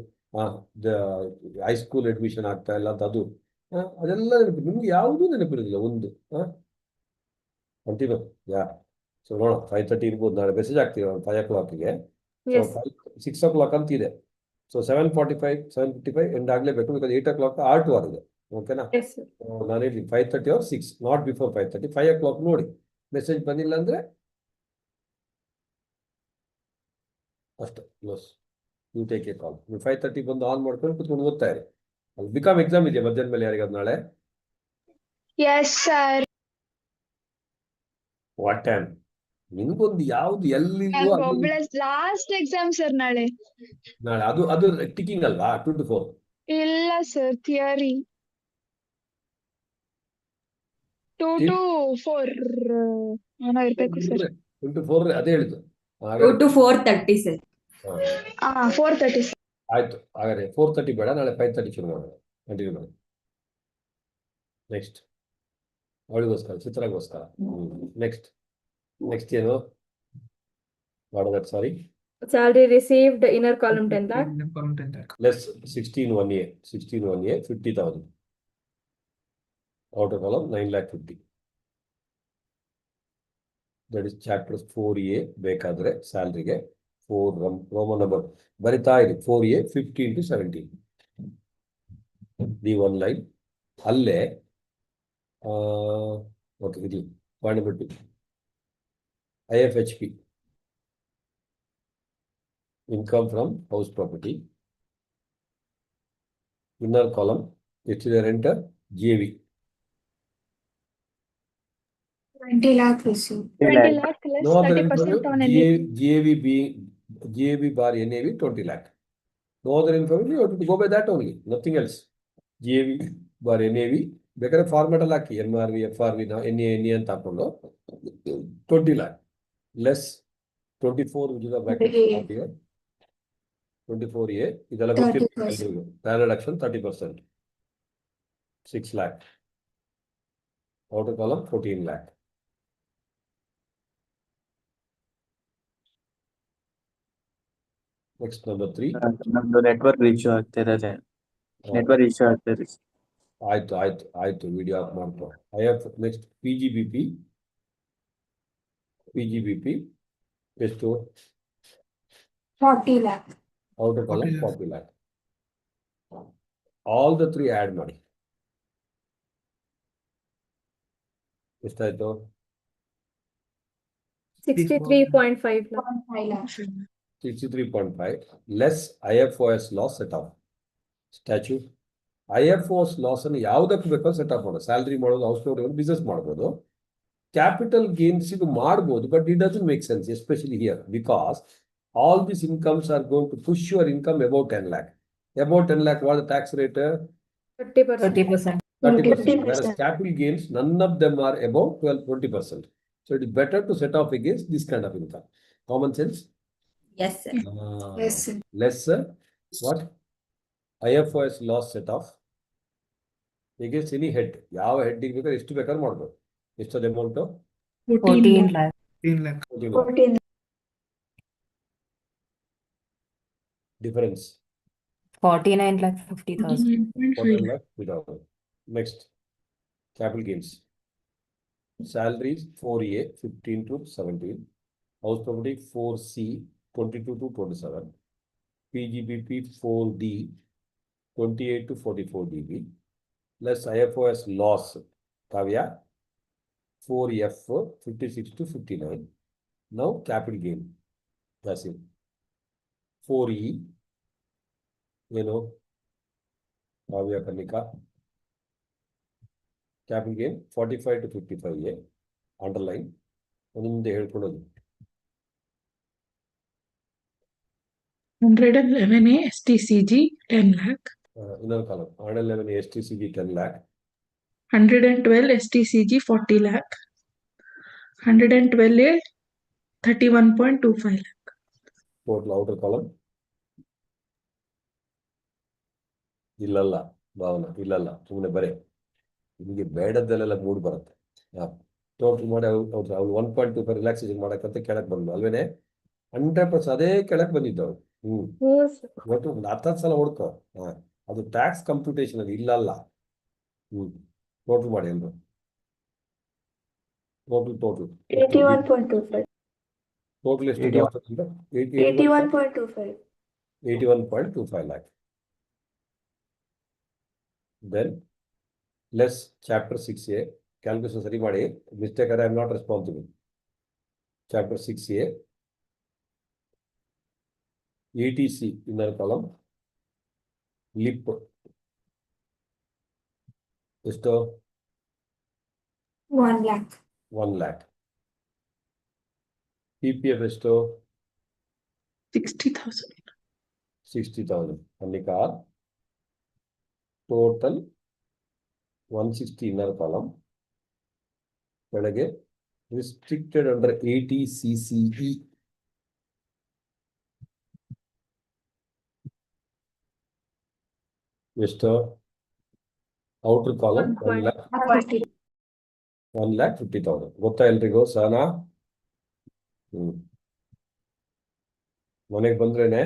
ಹೈಸ್ಕೂಲ್ ಅಡ್ಮಿಷನ್ ಆಗ್ತಾ ಇಲ್ಲ ಅಂತ ಅದು ಅದೆಲ್ಲ ನೆನಪು. ನಿಮ್ಗೆ ಯಾವುದೂ ನೆನಪಿರೋದಿಲ್ಲ ಒಂದು. ಕಂಟಿನ್ಯೂ. ಯಾ ಸೊ ನೋಡೋಣ 5:30 ಇರ್ಬೋದು, ನಾಳೆ ಮೆಸೇಜ್ ಆಗ್ತೀವಿ 5 o'clockಗೆ. So Yes. 6 o'clock ಅಂತ ಇದೆ. ಸೊ 7:45 7:55 ಎಂಡ್ ಆಗಲೇಬೇಕು, ಬಿಕಾಸ್ 8 o'clock R2R ಇದೆ. ಓಕೆನಾ? Yes, sir. ನಾನು ಹೇಳಿ 5:30 or 6, ನಾಟ್ ಬಿಫೋರ್ 5:30. 5 o'clock ನೋಡಿ, ಮೆಸೇಜ್ ಬಂದಿಲ್ಲ ಅಂದ್ರೆ ಅಷ್ಟೇ, ಕ್ಲೋಸ್. ಯು ಟೇಕ್ ಎ ಕಾಲ್. ನೀವು 5:30 ಬಂದು ಆನ್ ಮಾಡ್ಕೊಂಡು ಕುತ್ಕೊಂಡು ಓದ್ತಾ ಇರಿ. ಅಲ್ಲಿ ಬಿಕಾಮ್ ಎಕ್ಸಾಮ್ ಇದೆಯಾ ಮಧ್ಯಾಹ್ನ ಮೇಲೆ ಯಾರಿಗಾದ್ರು ನಾಳೆ? Yes, sir. What time? ನಿನ್ಗೊಂದು ಯಾವ್ದು ಎಲ್ಲಿದೆಯೋ ಅಲ್ಲಿ ಒಬ್ಬಳ ಲಾಸ್ಟ್ ಎಕ್ಸಾಮ್ ಸರ್ ನಾಳೆ. ನಾಳೆ. ಅದು ಟಿಕಿಂಗ್ ಅಲ್ವಾ 2 to 4? ಇಲ್ಲ ಸರ್, ಥಿಯರಿ 2 to 4 ಏನೋ ಇರ್ಬೇಕು ಸರ್. 2 to 4 ಅದೇ ಹೇಳಿದ್ದು. 2 to 4:30 ಸರ್. 4:30 ಸರ್. ಆಯ್ತು, ಹಾಗಾದ್ರೆ 4:30 ಬೇಡ, ನಾಳೆ 5:30 ಶುರು ಮಾಡೋಣ. ಕಂಟಿನ್ಯೂ ಮಾಡಿ. ನೆಕ್ಸ್ಟ್ ಅವಳಿಗೋಸ್ಕರ, ಚಿತ್ರಗೋಸ್ಕರ. ನೆಕ್ಸ್ಟ್ ಏನು ಮಾಡೋದು? ಸಾರಿ, Salary received, inner column 10 lakh. Less 16(1A) 50,000. Outer column 9,50,000. That is chapter 4A. ಬೇಕಾದ್ರೆ ಸ್ಯಾಲ್ರಿಗೆ 4 ರೋಮನ್ ನಂಬರ್ ಬರಿತಾ ಇರಿ. 4A 15 to 17. The one line ಅಲ್ಲೇ. ಓಕೆ, ಇದು ಮಾಡಿಬಿಟ್ಟು IFHP, income from house property. Inner column ಎಷ್ಟಿದೆ? ರೆಂಟರ್ GAV 20 lakh received. 20 lakh less No other 30% on any. GAV bar NAV 20 lakh. No other information, you have to go by that only, nothing else. GAV bar NAV ಬೇಕಾದ್ರೆ format ಅಲ್ಲಿ ಹಾಕಿ, MRV FRV NA ಅಂತ ಹಾಕೊಂಡು 20 lakh less 24 which is a bracket 24A. ಇದೆಲ್ಲ ಗೊತ್ತಿರುತ್ತೆ 30%. ಎಲ್ರಿಗೂ. Panel action 30%, 6 lakh. Outer column 14 lakh. Next number 3. ನಮ್ದು network issue ಆಗ್ತಿರೋದೆ. Network issue ಆಗ್ತಿದೆ. ಆಯ್ತು ವಿಡಿಯೋ ಆಫ್ ಮಾಡ್ಕೊ. ನೆಕ್ಸ್ಟ್ PGBP ಎಷ್ಟು? 40 lakh. Outer column 40 lakh. All the 3 add ಮಾಡಿ. ಎಷ್ಟಾಯ್ತು? 63.5 lakh. 5 lakh. 63.5 less IFOS loss set off. Statue IFOS loss ಅನ್ನು ಯಾವುದಕ್ಕೆ ಬೇಕೋ ಸೆಟ್ ಆಫ್ ಮಾಡೋದು. ಸ್ಯಾಲ್ರಿ ಮಾಡೋದು, ಹೌಸ್ ಲೋಡ್, ಬಿಸ್ನೆಸ್ ಮಾಡ್ಬೋದು, ಕ್ಯಾಪಿಟಲ್ ಗೇನ್ಸ್ ಇದು ಮಾಡ್ಬೋದು. But it doesn't make sense especially here, because all these incomes are going to push your income above 10 lakh. Above 10 lakh, what is the tax rate? 30%. 30%. 30%. Whereas capital gains, none of them are above 20%. So it is better to set off against this kind of income. Common sense? Yes, sir. Yes, sir. Less what? IFOS loss set off against any head. ಯಾವ ಹೆಡ್ಡಿಗೆ ಬೇಕಾದ್ರೆ ಎಷ್ಟು ಬೇಕಾದ್ರೆ ಮಾಡ್ಬೋದು. ಎಷ್ಟದ amount? 14 lakh. 14 difference 49,50,000. 14 lakh without. Next, capital gains. Salaries 4A 15 to 17. House property 4C 22 to 27. PGBP 4D 28 to 44 dB. Less IFOS loss, Kavya 4F 56 to 59. Now capital gain. That's it. 4E, Kavya Kanika. Capital gain 45 to 55A. Underline. ಒಂದೊಂದೇ ಹೇಳ್ಕೊಡೋದು. 111A STCG 10 lakh. Inner column 111 STCG 10 lakh. 112 STCG 40 lakh. 112A 31.25 lakh. Total outer column. ಇಲ್ಲಲ್ಲ ಭಾವನಾ, ಇಲ್ಲಲ್ಲ, ಸುಮ್ಮನೆ ಬರೇ ನಿಮಗೆ ಬೇಡದ್ದೆಲ್ಲ mood ಬರುತ್ತೆ. Total ಮಾಡಿ ಅವ್ರು 1.25 ರಿಲ್ಯಾಕ್ಸೇಷನ್ ಮಾಡಕ್ಕಂತ ಕೆಳಕ್ಕೆ ಬಂದು ಅಲ್ವೇನೆ 100% ಅದೇ ಕೆಳಕ್ಕೆ ಬಂದಿದ್ದವ್ರು. ಒಟ್ಟು ಒಂದು 10 ಸಲ ಹುಡ್ಕೋ. ಅದು ಟ್ಯಾಕ್ಸ್ ಕಂಪ್ಯೂಟೇಷನ್ ಅಲ್ಲಿ ಇಲ್ಲಲ್ಲ. ಟೋಟಲ್ ಮಾಡಿ ಎಲ್ರು Total. 81.25. Total ಎಷ್ಟು 81. cost ಅಂದ್ರೆ 81.25. 81.25 lakh. Then less chapter 6A calculation ಸರಿ ಮಾಡಿ ಮಿಸ್ಟೇಕ್ ಆದ್ರೆ I am not responsible. Chapter 6A ETC inner column lip ಎಷ್ಟು 1 lakh. 1 lakh. PPF ಎಷ್ಟು 60,000. 60,000. ಅಲ್ಲಿ ಕಾರ್ ಟೋಟಲ್ 160 ಇನ್ನರ್ ಕಾಲಮ್ ಕೆಳಗೆ ರಿಸ್ಟ್ರಿಕ್ಟೆಡ್ ಅಂಡರ್ 80 CCE ಎಷ್ಟು ಔಟರ್ ಕಾಲಮ್ 1 lakh 1,50,000. ಗೊತ್ತಾ ಎಲ್ರಿಗೂ ಸಹನಾ? ಮನೆಗೆ ಬಂದ್ರೇನೆ.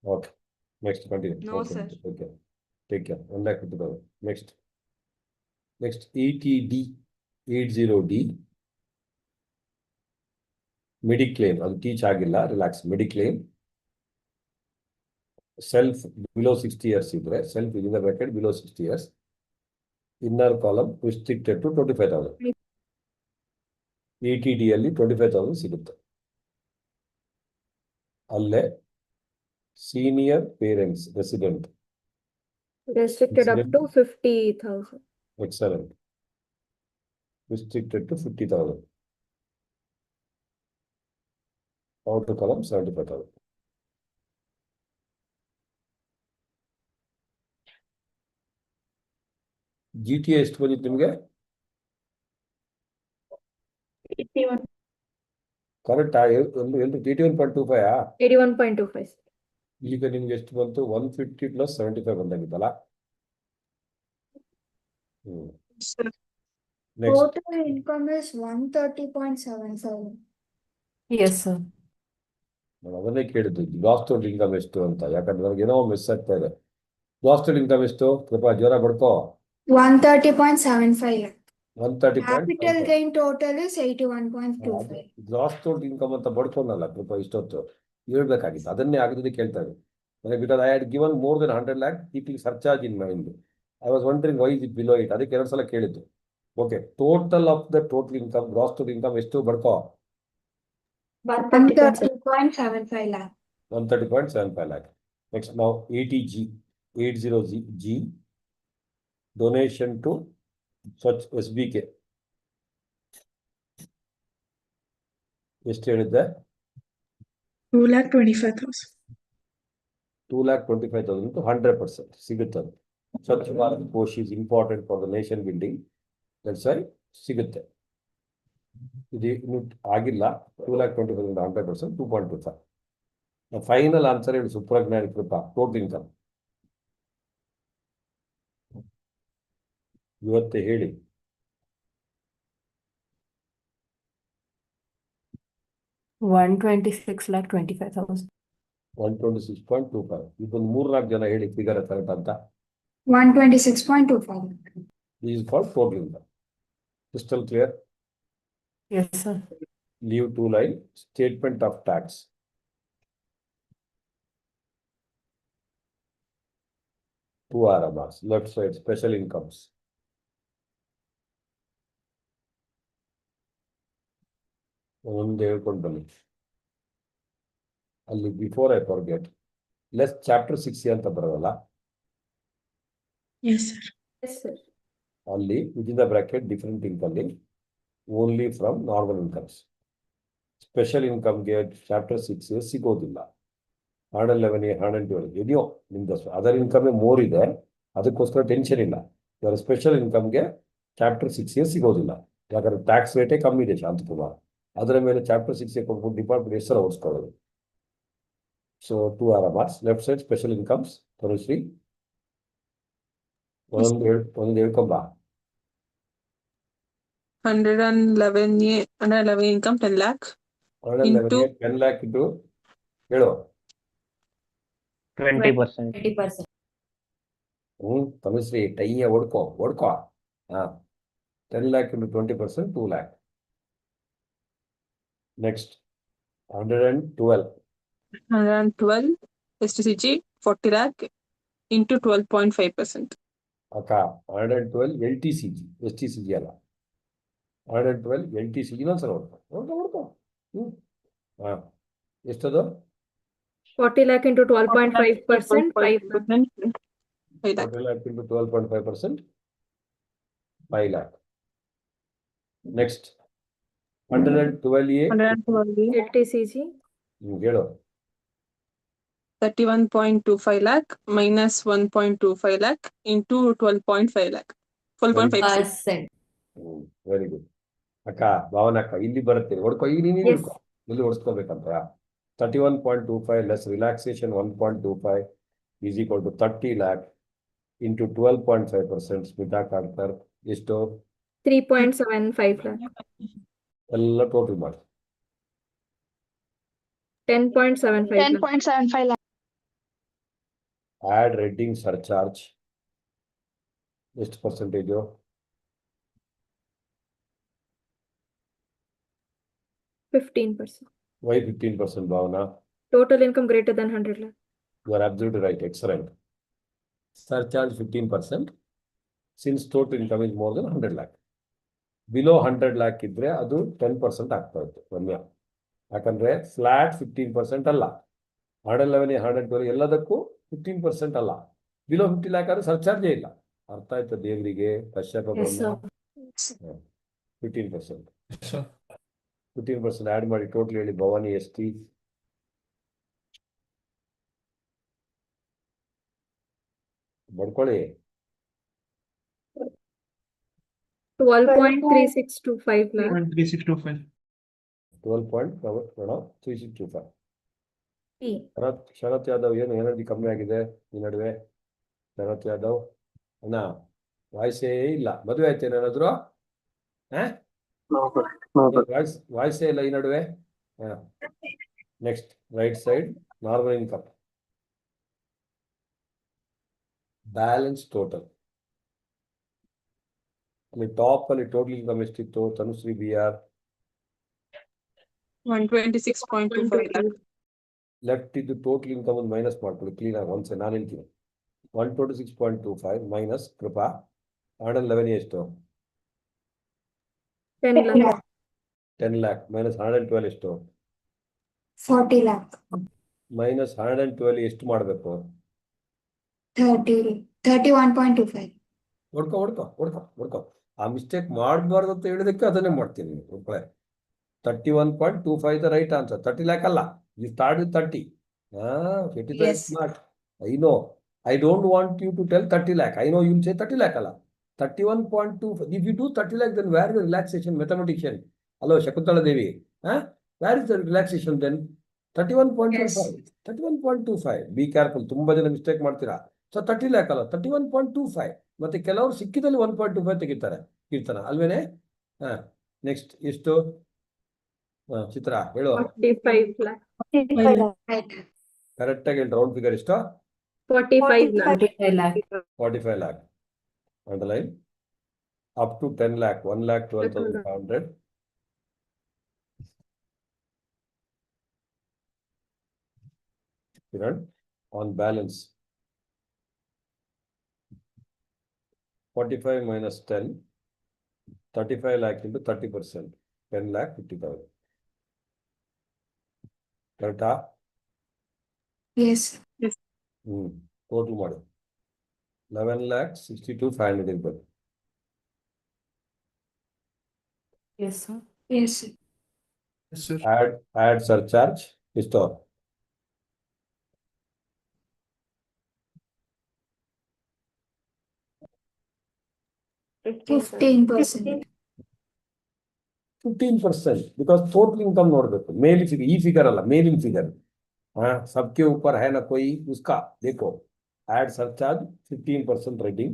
Okay next continue. No, sir. Okay take care. 1,50,000. Next ETD 80D mediclaim. ಅದು ಟೀಚ್ ಆಗಿಲ್ಲ, relax. Mediclaim self below 60 years ಇದ್ರೆ self in the bracket below 60 years inner column restricted to 25,000. ETD ಅಲ್ಲಿ 25,000 ಸಿಗುತ್ತೆ. ಅಲ್ಲೇ senior parents resident Restricted up to 50,000. Excellent. Restricted to 50,000. Outer column 75,000. GTA ಎಷ್ಟು ಬಂದಿತ್ತು ನಿಮಗೆ? 81. ಕರೆಕ್ಟಾ? ಒಂದು 81.25 81.25. ಈಗ ನಿಮ್ಗೆ ಎಷ್ಟು ಬಂತು? 150 + 75 ಬಂದಾಗಿತ್ತಲ್ಲ. Next Total income is 130.77. Yes, sir. ನಾನು ಅದನ್ನೇ ಕೇಳಿದ್ದು, ಲಾಸ್ಟ್ ಇನ್ಕಮ್ ಎಷ್ಟು ಅಂತ. ಯಾಕಂದ್ರೆ ನನಗೆ ಏನೋ ಮಿಸ್ ಆಗ್ತಾ ಇದೆ. ಲಾಸ್ಟ್ ಇನ್ಕಮ್ ಎಷ್ಟು? ಸ್ವಲ್ಪ ಜ್ವರ ಬಡ್ಕೋ. 130.75 lakh. 130. Capital gain total is 81.25. Last income ಅಂತ ಬಡ್ಕೊಂಡಲ್ಲ ಸ್ವಲ್ಪ ಇಷ್ಟೊತ್ತು ಹೇಳ್ಬೇಕಾಗಿತ್ತು. ಅದನ್ನೇ ಆಗದೆ ಕೇಳ್ತಾ ಇದ್ದೆ. Because I had given more then 100 lakh keeping surcharge in mind. I was wondering why is it below it. ಅದಕ್ಕೆ 2 ಸಲ ಕೇಳಿದ್ದು. Okay, total of the total income gross total income ಎಷ್ಟು ಬಡ್ಕೋ? 130.75 lakh. 130.75 lakh. Next now 80G donation to such SBK ಎಷ್ಟು ಹೇಳಿದ್ದೆ? 2,25,000. 2,25,000 to 100% ಸಿಗುತ್ತೆ. Swachh Bharat Kosh is important for the nation building. That's why ಸಿಗುತ್ತೆ. ಇದು ಇನ್ನು ಆಗಿಲ್ಲ. 2,25,000 100% 2.25. ಫೈನಲ್ ಆನ್ಸರ್ ಹೇಳಿ ಸುಪ್ರಜ್ಞಾನ ಕೃಪಾ. ಟೋಟಲ್ ಇನ್ಕಮ್ ಇವತ್ತೇ ಹೇಳಿ. 126,25,000. 126.25. ಇದೊಂದು 3-4 ಜನ ಹೇಳಿ ಫಿಗರ್ ಕರೆಕ್ಟ್ ಅಂತ. 126.25 lakh. This is called total income. Crystal clear? Yes, sir. Leave 2 line. Statement of tax. Two RMRs. Left side special incomes. ಒಂದು ಹೇಳ್ಕೊಂಡು ಬನ್ನಿ. ಅಲ್ಲಿ before I forget, less chapter 6 ಅಂತ ಬರೋದಲ್ಲ, Yes, sir. Yes, sir. ಅಲ್ಲಿ within the bracket different income only from normal incomes. Special ಇನ್ಕಮ್ಗೆ chapter 6 ಸಿಗೋದಿಲ್ಲ. 111A 112 ಇದೆಯೋ ನಿಮ್ದು ಅದರ್ ಇನ್ಕಮ್ ಮೋರ್ ಇದೆ, ಅದಕ್ಕೋಸ್ಕರ ಟೆನ್ಷನ್ ಇಲ್ಲ. ಇವರ ಸ್ಪೆಷಲ್ ಇನ್ಕಮ್ಗೆ ಚಾಪ್ಟರ್ 6 ಸಿಗೋದಿಲ್ಲ. ಯಾಕಂದ್ರೆ ಟ್ಯಾಕ್ಸ್ ರೇಟೇ ಕಮ್ಮಿ ಇದೆ ಶಾಂತಕುಮಾರ್. ಅದರ ಮೇಲೆ ಚಾಪ್ಟರ್ 6 ಕೊಟ್ಬಿಟ್ಟು ಡಿಪಾರ್ಟ್ಮೆಂಟ್ ಹೆಸರು ಓಡಿಸ್ಕೊಳ್ಳೋದು. So 2 RMRs. Left side special incomes. Tanushree ಒಂದು ಹೇಳ್ಕೊಂಬ. 111 income 10 lakh. 111 10 lakh ಇಟ್ಟು ಹೇಳು. 20%. 20%. ತನುಶ್ರೀ ಟೈಯ ಓಡ್ಕೋ. ಹಾ 10 lakh into 20%, 2 lakh. Next, 112. 112 STCG 40 lakh into 12.5%. ಅಕ್ಕ 112 LTCG, STCG ಅಲ್ಲ. 112 LTCG ಇನ್ನೊಂದ್ಸಲ ಹೊಡ್ಕೊ. ಎಷ್ಟದು? 40 lakh into 12.5%, 5 lakh. 5 lakh. 40 lakh into 12.5%, 5 lakh. Next, 112A. 112 LTCG, ಹೇಳು. 31.25 lakh minus 1.25 lakh into 12.5 lakh. 12.5%. Very good. ಅಕ್ಕ ಭಾವನಕ್ಕ ಇಲ್ಲಿ ಬರುತ್ತೆ ಹೊಡ್ಕೊ. ಈಗ ನೀನು Yes. ಇಲ್ಲಿ ಹೊಡ್ಸ್ಕೋಬೇಕಂತ. 31.25 less relaxation 1.25 is equal to 30 lakh into 12.5%. Smita ಕಾಡ್ಕರ್ ಎಷ್ಟು? 3.75 lakh. ಎಲ್ಲ ಟೋಟಲ್ ಮಾಡಿ. 10.75 lakh. 10.75 lakh. Add reading surcharge ಎಷ್ಟು percentage? 15%. Why 15% Bhavana? Total income greater than 100 lakh. You are absolutely right. Excellent. Surcharge 15%. Since total income is more than 100 lakh. Below 100 lakh ಇದ್ರೆ ಅದು 10% ಆಗ್ತಾ ಇತ್ತು ರಮ್ಯಾ. ಯಾಕಂದ್ರೆ flat 15% ಅಲ್ಲ. 111, 112 ಎಲ್ಲದಕ್ಕೂ 15% ಅಲ್ಲ. ಬಿಲೋ 50 lakh ಆದ್ರೆ ಸರ್ಚಾರ್ಜೇ ಇಲ್ಲ. ಅರ್ಥ ಆಯ್ತಾ ದೇವರಿಗೆ? Kashyap Yes, sir. 15%. So 15% add ಮಾಡಿ ಟೋಟಲ್ ಹೇಳಿ ಭವಾನಿ ಎಷ್ಟಿ? ಬರ್ಕೊಳ್ಳಿ. 12.3625 lakh. 3625. 12.3625. P. ಶರತ್ ಯಾದವ್ ಏನು ಎನರ್ಜಿ ಕಮ್ಮಿ ಆಗಿದೆ ಈ ನಡುವೆ? ಶರತ್ ಯಾದವ್ ಅಣ್ಣ ವಾಯ್ಸೇ ಇಲ್ಲ. ಮದುವೆ ಆಯ್ತೇನೆ ಏನಾದ್ರು? ವಾಯ್ಸೇ ಇಲ್ಲ ಈ ನಡುವೆ. Next, right side normal income balance total. ಅಲ್ಲಿ ಟಾಪ್ ಅಲ್ಲಿ ಟೋಟಲ್ ಇನ್ಕಮ್ ಎಷ್ಟಿತ್ತು? Tanushree BR 126.25 lakh. ಲೆಫ್ಟ್ ಇದ್ದು ಟೋಟಲ್ ಇನ್ಕಮ್ ಒಂದು ಮೈನಸ್ ಮಾಡ್ಕೊಳ್ಳಿ ಕ್ಲೀನ್ ಆಗಿ ಒಂದ್ಸಲ. ನಾನು ಹೇಳ್ತೀನಿ 126.25 ಮೈನಸ್ ಕೃಪಾ 111 ಎಷ್ಟು? 10 lakh. 10 lakh ಮೈನಸ್ 112 ಎಷ್ಟು? 40 lakh. ಮೈನಸ್ 112 ಎಷ್ಟು ಮಾಡಬೇಕು? 31.25. ಹೊಡ್ಕೊ. ಆ ಮಿಸ್ಟೇಕ್ ಮಾಡಬಾರ್ದು ಅಂತ ಹೇಳಿದಕ್ಕೆ ಅದನ್ನೇ ಮಾಡ್ತೀನಿ. 31.25 ದ ರೈಟ್ ಆನ್ಸರ್. 30 lakh ಅಲ್ಲ. You start with 30. It is Yes. smart. I know. I don't want you to tell 30 lakh. I know you will say 30 lakh ಅಲ್ಲ. 31.25. If you do 30 lakh, then where is the relaxation? Mathematician. Hello, Shakuntala Devi. Where is the relaxation then? 31.25. 31.25. Be careful. ತುಂಬಾ ಜನ mistake ಮಾಡ್ತೀರಾ. So 30 lakh ಅಲ್ಲ, 31.25. ಮತ್ತೆ ಕೆಲವರು ಸಿಕ್ಕಿದಲ್ಲಿ 1.25 ತೆಗಿತಾರೆ. ಕೀರ್ತನ ಅಲ್ವೇನೆ? Next ಎಷ್ಟು? ಚಿತ್ರ ಹೇಳು. 45 lakh. Right. ಕರೆಕ್ಟ್ ಆಗಿ ಹೇಳಿ. ರೌಂಡ್ ಫಿಗರ್ ಎಷ್ಟು? 45 lakh. 45 lakh. 45 lakh. Underline. Up to 10 lakh, 1,12,500. Kiran, on balance. 45 minus 10, 35 lakh into 30%, 10 lakh 50,000. Correct? Yes. Total ಮಾಡಿ 11,62,500 ಇರ್ಬೇಕು. Yes, sir. Yes. Yes, sir. Add surcharge ಎಷ್ಟು? Fifteen percent. 15%. Because total income ನೋಡಬೇಕು. ಮೇಲ್ figure ಈ figure ಅಲ್ಲ, ಮೇಲಿನ figure. सबके ऊपर है ना कोई, उसका देखो. Add surcharge 15% rating.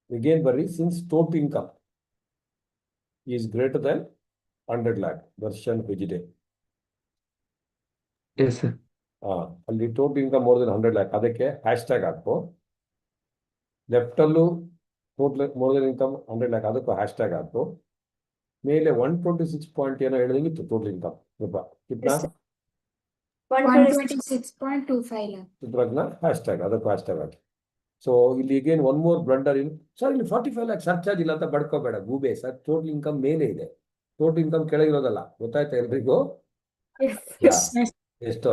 Again ಬರ್ರಿ, since total income is greater than 100 lakh. Darshan ವಿಜಿಡೆ. Yes, sir. ಅಲ್ಲಿ total income more then 100 lakh. ಅದಕ್ಕೆ ಹ್ಯಾಶ್ ಟ್ಯಾಗ್ ಹಾಕೋ. ಲೆಫ್ಟ್ ಅಲ್ಲೂ total more than income 100 lakh ಅದಕ್ಕೂ ಹ್ಯಾಶ್ ಟ್ಯಾಗ್ ಹಾಕು. ಮೇಲೆ 126 ಪಾಯಿಂಟ್ ಏನೋ ಹೇಳಿದಂಗಿತ್ತು ಟೋಟಲ್ ಇನ್ಕಮ್ ರೂಪಾಯಿ ಕಿತ್ನಾ 126.25 lakh. ಚಿತ್ರಜ್ಞ ಹ್ಯಾಶ್ ಟ್ಯಾಗ್ ಅದಕ್ಕೂ ಹ್ಯಾಶ್ ಟ್ಯಾಗ್ ಹಾಕಿ. ಸೊ ಇಲ್ಲಿ again one more blunder in sir ಇಲ್ಲಿ 45 lakh ಸರ್ಚಾರ್ಜ್ ಇಲ್ಲ ಅಂತ ಬಡ್ಕೋಬೇಡ ಗೂಬೆ ಸರ್. ಟೋಟಲ್ ಇನ್ಕಮ್ ಮೇಲೆ ಇದೆ, ಟೋಟಲ್ ಇನ್ಕಮ್ ಕೆಳಗಿರೋದಲ್ಲ. ಗೊತ್ತಾಯ್ತಾ ಎಲ್ರಿಗೂ? Yes. ಎಷ್ಟು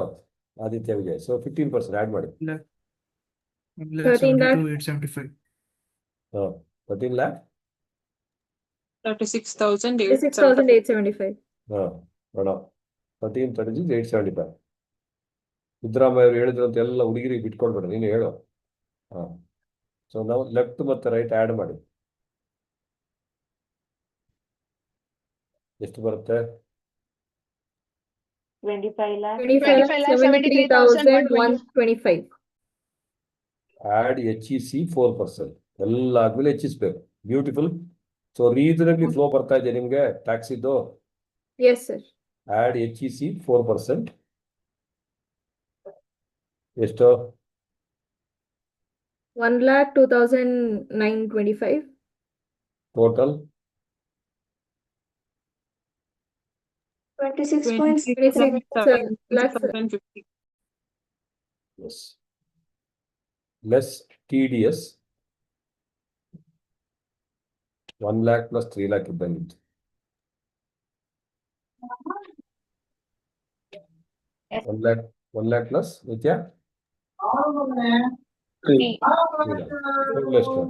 ಆದಿತ್ಯ ವಿಜಯ್? ಸೊ 15% ಆ್ಯಡ್ ಮಾಡಿ. 13 lakh. 875. 13 lakh 36,875. 36,875. ನೋಡ 1336,875. ಸಿದ್ದರಾಮಯ್ಯ ಅವರು ಹೇಳಿದ್ರಂತ ಎಲ್ಲ ಹುಡುಗಿರಿಗೆ ಬಿಟ್ಕೊಡ್ಬೇಡ, ನೀನು ಹೇಳು. ಸೊ ನಾವು ಲೆಫ್ಟ್ ಮತ್ತು ರೈಟ್ ಆ್ಯಡ್ ಮಾಡಿ ಎಷ್ಟು ಬರುತ್ತೆ? 25 lakh. 25,73,125. Add HEC 4%. ಎಲ್ಲ ಆದ್ಮೇಲೆ ಹೆಚ್ಚಿಸ್ಬೇಕು. ಬ್ಯೂಟಿಫುಲ್. ಸೊ ರೀಸನಬ್ಲಿ ಫ್ಲೋ ಬರ್ತಾ ಇದೆ ನಿಮಗೆ ಟ್ಯಾಕ್ಸ್ ಇದ್ದು. Yes, sir. Add HEC 4%. ಎಷ್ಟು? 1,02,925. Total 26,750. Yes less TDS 1 lakh plus 3 lakh ಇದ್ದಂಗಿತ್ತು. Yes. 1 lakh plus ನಿತ್ಯ 3. 3 lakh. Total ಎಷ್ಟು?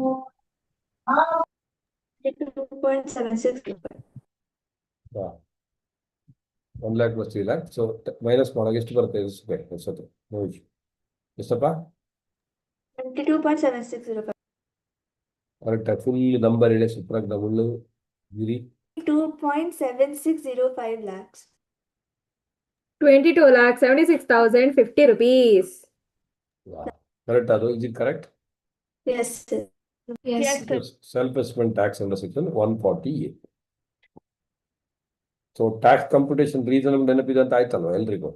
2.76 lakh. 1 lakh plus 3 lakh. So minus ಮಾಡಾಗ ಎಷ್ಟು ಬರುತ್ತೆ? ಎಷ್ಟೊತ್ತು ನೋಡಿ ಎಷ್ಟಪ್ಪ? 22.760 ಕರೆಕ್ಟಾಗಿ ಫುಲ್ ನಂಬರ್ ಹೇಳಿ ಸುಪ್ರಾಗ್ ಡಬಲ್ ಗಿರಿ 2.7605 lakhs. 22,76,050 rupees. ಕರೆಕ್ಟ್. ಅದು is it correct? Yes, sir. Yes, Yes, sir. sir. Self assessment tax under section 148. So tax computation reasonable ನೆನಪಿದೆ ಅಂತ ಆಯ್ತಲ್ವ ಎಲ್ರಿಗೂ?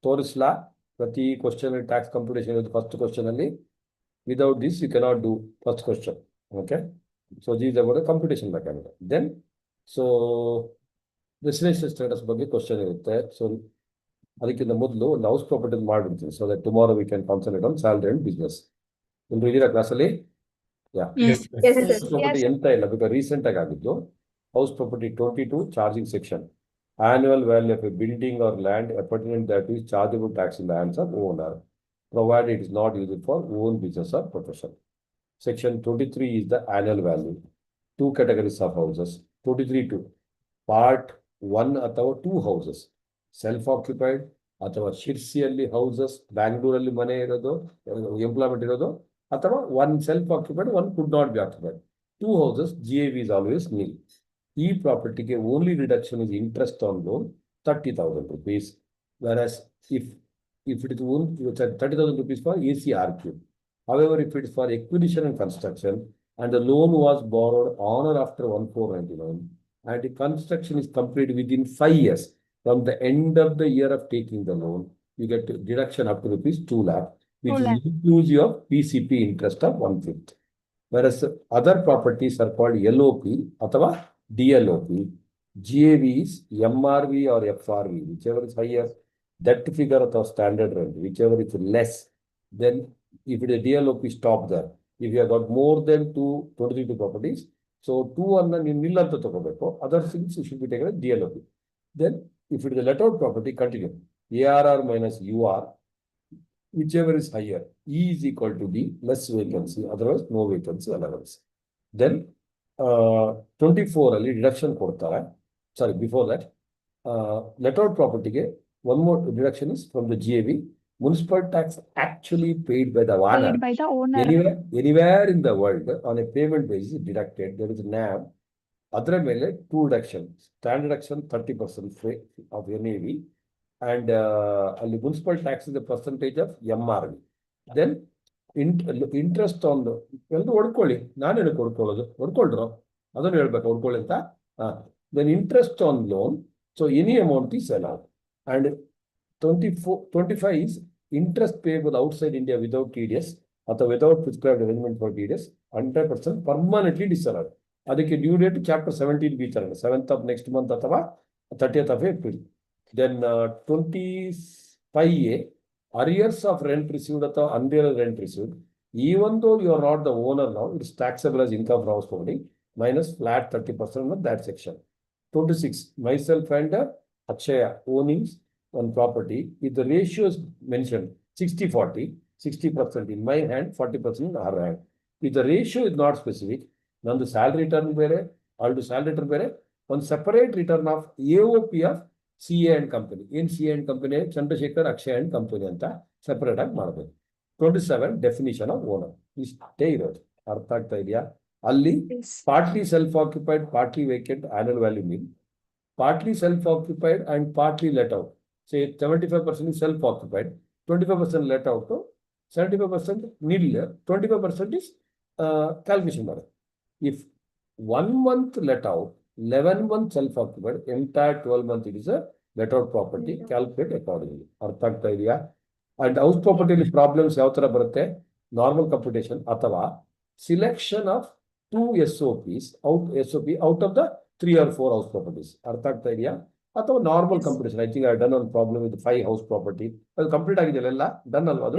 ತೋರಿಸ್ಲಾ? ಪ್ರತಿ ಕ್ವಶನ್ ಟ್ಯಾಕ್ಸ್ ಕಂಪ್ಯೂಟೇಷನ್ ಇರೋದು ಫಸ್ಟ್ ಕ್ವಶನ್ ಅಲ್ಲಿ. Without this you cannot do first question. Okay, so these about computation ಬೇಕಾಗಿದೆ. Then so residential status ಬಗ್ಗೆ ಕ್ವಶನ್ ಇರುತ್ತೆ. ಸೊ ಅದಕ್ಕಿಂತ ಮೊದಲು ಒಂದು ಹೌಸ್ ಪ್ರಾಪರ್ಟಿ ಮಾಡಿಬಿಡ್ತೀನಿ. So that tomorrow we can concentrate on salary and business. ಎಲ್ರು ಇದೀರಾ ಕ್ಲಾಸಲ್ಲಿ? Yes, sir. ಪ್ರಾಪರ್ಟಿ ಎಂತ ಇಲ್ಲ, ಬಿಕಾಸ್ ರೀಸೆಂಟ್ ಆಗಿ ಆಗಿದ್ದು house property 22 charging section. Annual value of a building or land appurtenant that is chargeable tax in the hands of owner, provided it is not used for own business or profession. Section 23 is the annual value. Two categories of houses. 23(2) part 1 ಅಥವಾ 2 houses. Self occupied ಅಥವಾ ಶಿರ್ಸಿಯಲ್ಲಿ houses, ಬ್ಯಾಂಗ್ಳೂರಲ್ಲಿ ಮನೆ ಇರೋದು, employment ಇರೋದು, ಅಥವಾ one self occupied, one could not be occupied. 2 houses, GAV is always nil. ಈ ಪ್ರಾಪರ್ಟಿಗೆ only reduction is interest on loan 30,000 rupees, whereas if it is only 30,000 rupees for ACRQ. However, if it is for acquisition and construction and the loan was borrowed on or after 1499 and the construction is completed within 5 years from the end of the year of taking the loan, you get deduction up to rupees 2 lakh, which is inclusive of PCP interest of 1/5. Whereas other properties are called LOP ಅಥವಾ DLOP. GAV is MRV or FRV, whichever is higher. That figure of standard rent, whichever is less. Then if it is DLOP, stop there. If you have got more than 23 properties, so 2 ಅನ್ನ ನೀವು ನಿಲ್ ಅಂತ ತಗೋಬೇಕು. Other things should be taken as DLOP. Then if it is a let out property, continue. ARR minus UR, whichever is higher. E is equal to D, less vacancy, otherwise no vacancy allowance. Then 24 ಅಲ್ಲಿ deduction ಕೊಡ್ತಾರೆ. Sorry, before that let out property ಗೆ one more deduction is from the GAV. Municipal tax actually paid by the owner. Anywhere in the world on a payment basis deducted. There is NAB. ಅದರ ಮೇಲೆ 2 deduction. Standard deduction 30% of NAV, and ಅಲ್ಲಿ municipal tax is the percentage of MRV. Then interest on ಎಲ್ಲರೂ ಹೊಡ್ಕೊಳ್ಳಿ, ನಾನೇನು ಹೊಡ್ಕೊಳ್ಳೋದು, ಹೊಡ್ಕೊಳ್ರು ಅದನ್ನು ಹೇಳ್ಬೇಕು ಹೊಡ್ಕೊಳ್ಳಿ ಅಂತ. Then interest on loan, so any amount is allowed. And 25 is interest payable outside India without TDS ಅಥವಾ without prescribed arrangement for periods 100% permanently disallowed. ಅದಕ್ಕೆ ಡ್ಯೂ ಡೇಟ್ ಚಾಪ್ಟರ್ 17 ಬಿ ತರ 7th ಆಫ್ ನೆಕ್ಸ್ಟ್ ಮಂತ್ ಅಥವಾ 30th of April. ದೆನ್ 25A arrears of rent received ಅಥವಾ unbilled rent received, even though you are not the owner now, it is taxable as income from householding minus flat 30% of that section. 26, myself and Akshaya owning one property, if the ratio is mentioned 60-40, 60% in my hand, 40% in her hand. If the ratio is not specific, nandu salary return bere, aldu salary return bere, one separate return of AOP of CA and company. In CA and company, Chandrasekhar, Akshaya and company anta separate ಆಗಿ ಮಾಡಬೇಕು. 27, definition of owner. ಇಷ್ಟೇ ಇರೋದು. ಅರ್ಥ ಆಗ್ತಾ ಇದೆಯಾ? ಅಲ್ಲಿ partly self-occupied, partly vacant, annual value mean, partly self-occupied and partly let out. Say 75% is self-occupied, 25% let out, 75% nil, 25% is calculation ಮಾಡೋದು. If 1 month let out, 11 months self-occupied, entire 12 months it is a let out property, calculate accordingly. ಅರ್ಥ ಆಗ್ತಾ ಇದೆಯಾ? And house ಪ್ರಾಪರ್ಟಿಲಿ problems ಯಾವ ತರ ಬರುತ್ತೆ? Normal computation ಅಥವಾ selection of 2 SOPs out of the 3 or 4 house properties. ಅರ್ಥ ಆಗ್ತಾ ಇದೆಯಾ? ಅಥವಾ normal computation. I think I done one problem with 5 house property. ಅದು ಕಂಪ್ಲೀಟ್ ಆಗಿದೆಯಲ್ಲ, ಎಲ್ಲ ಡನ್ ಅಲ್ವಾ ಅದು?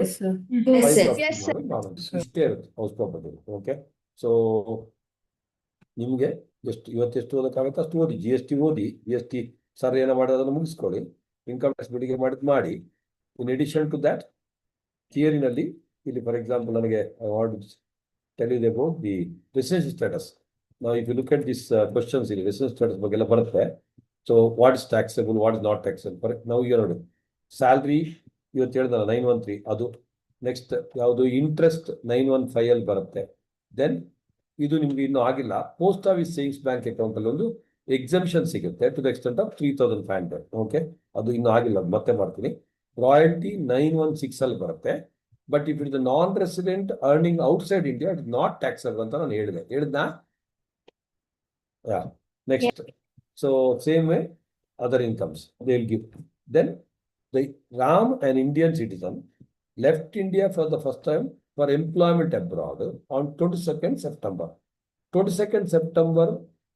ಇಷ್ಟೇ ಇರುತ್ತೆ ಹೌಸ್ ಪ್ರಾಪರ್ಟಿ. ಓಕೆ, ಸೊ ನಿಮ್ಗೆ ಇವತ್ತೆಷ್ಟು ಓದಕ್ಕಾಗುತ್ತೆ ಅಷ್ಟು ಓದಿ. GST ಓದಿ, GST ಸರ್ ಏನೋ ಮಾಡಿ ಅದನ್ನು ಮುಗಿಸ್ಕೊಳ್ಳಿ. ಇನ್ಕಮ್ ಟ್ಯಾಕ್ಸ್ ಬಿಡಿಗೆ ಮಾಡಿದ್ ಮಾಡಿ. In addition to that, theory-ನಲ್ಲಿ ಇಲ್ಲಿ ಫಾರ್ ಎಕ್ಸಾಂಪಲ್ ನನಗೆ I want to tell you about the residence status. Now if you look at this questions ಇಲ್ಲಿ residence status ಬಗ್ಗೆ ಎಲ್ಲ ಬರುತ್ತೆ. So what is taxable, what is not taxable? Now you know salary ಇವತ್ತು ಹೇಳಿದಲ್ಲ 913 ಅದು. Next ಯಾವುದು interest 915 ಅಲ್ಲಿ ಬರುತ್ತೆ. ದೆನ್ ಇದು ನಿಮ್ಗೆ ಇನ್ನೂ ಆಗಿಲ್ಲ, post office savings bank account ಅಲ್ಲಿ ಒಂದು ಎಕ್ಸಂಪ್ಷನ್ ಸಿಗುತ್ತೆ to the extent of 3500. Okay, ಅದು ಇನ್ನೂ ಆಗಿಲ್ಲ, ಮತ್ತೆ ಮಾಡ್ತೀನಿ. ರಾಯಲ್ಟಿ 916 ಅಲ್ಲಿ ಬರುತ್ತೆ. But if it is non resident earning outside India it not taxable ಅಂತ ನಾನು ಹೇಳಿದ್ನಾ? Next, so same way other incomes they will give. Then the Ram an Indian citizen left India for the first time for employment abroad on 22nd September. 22nd September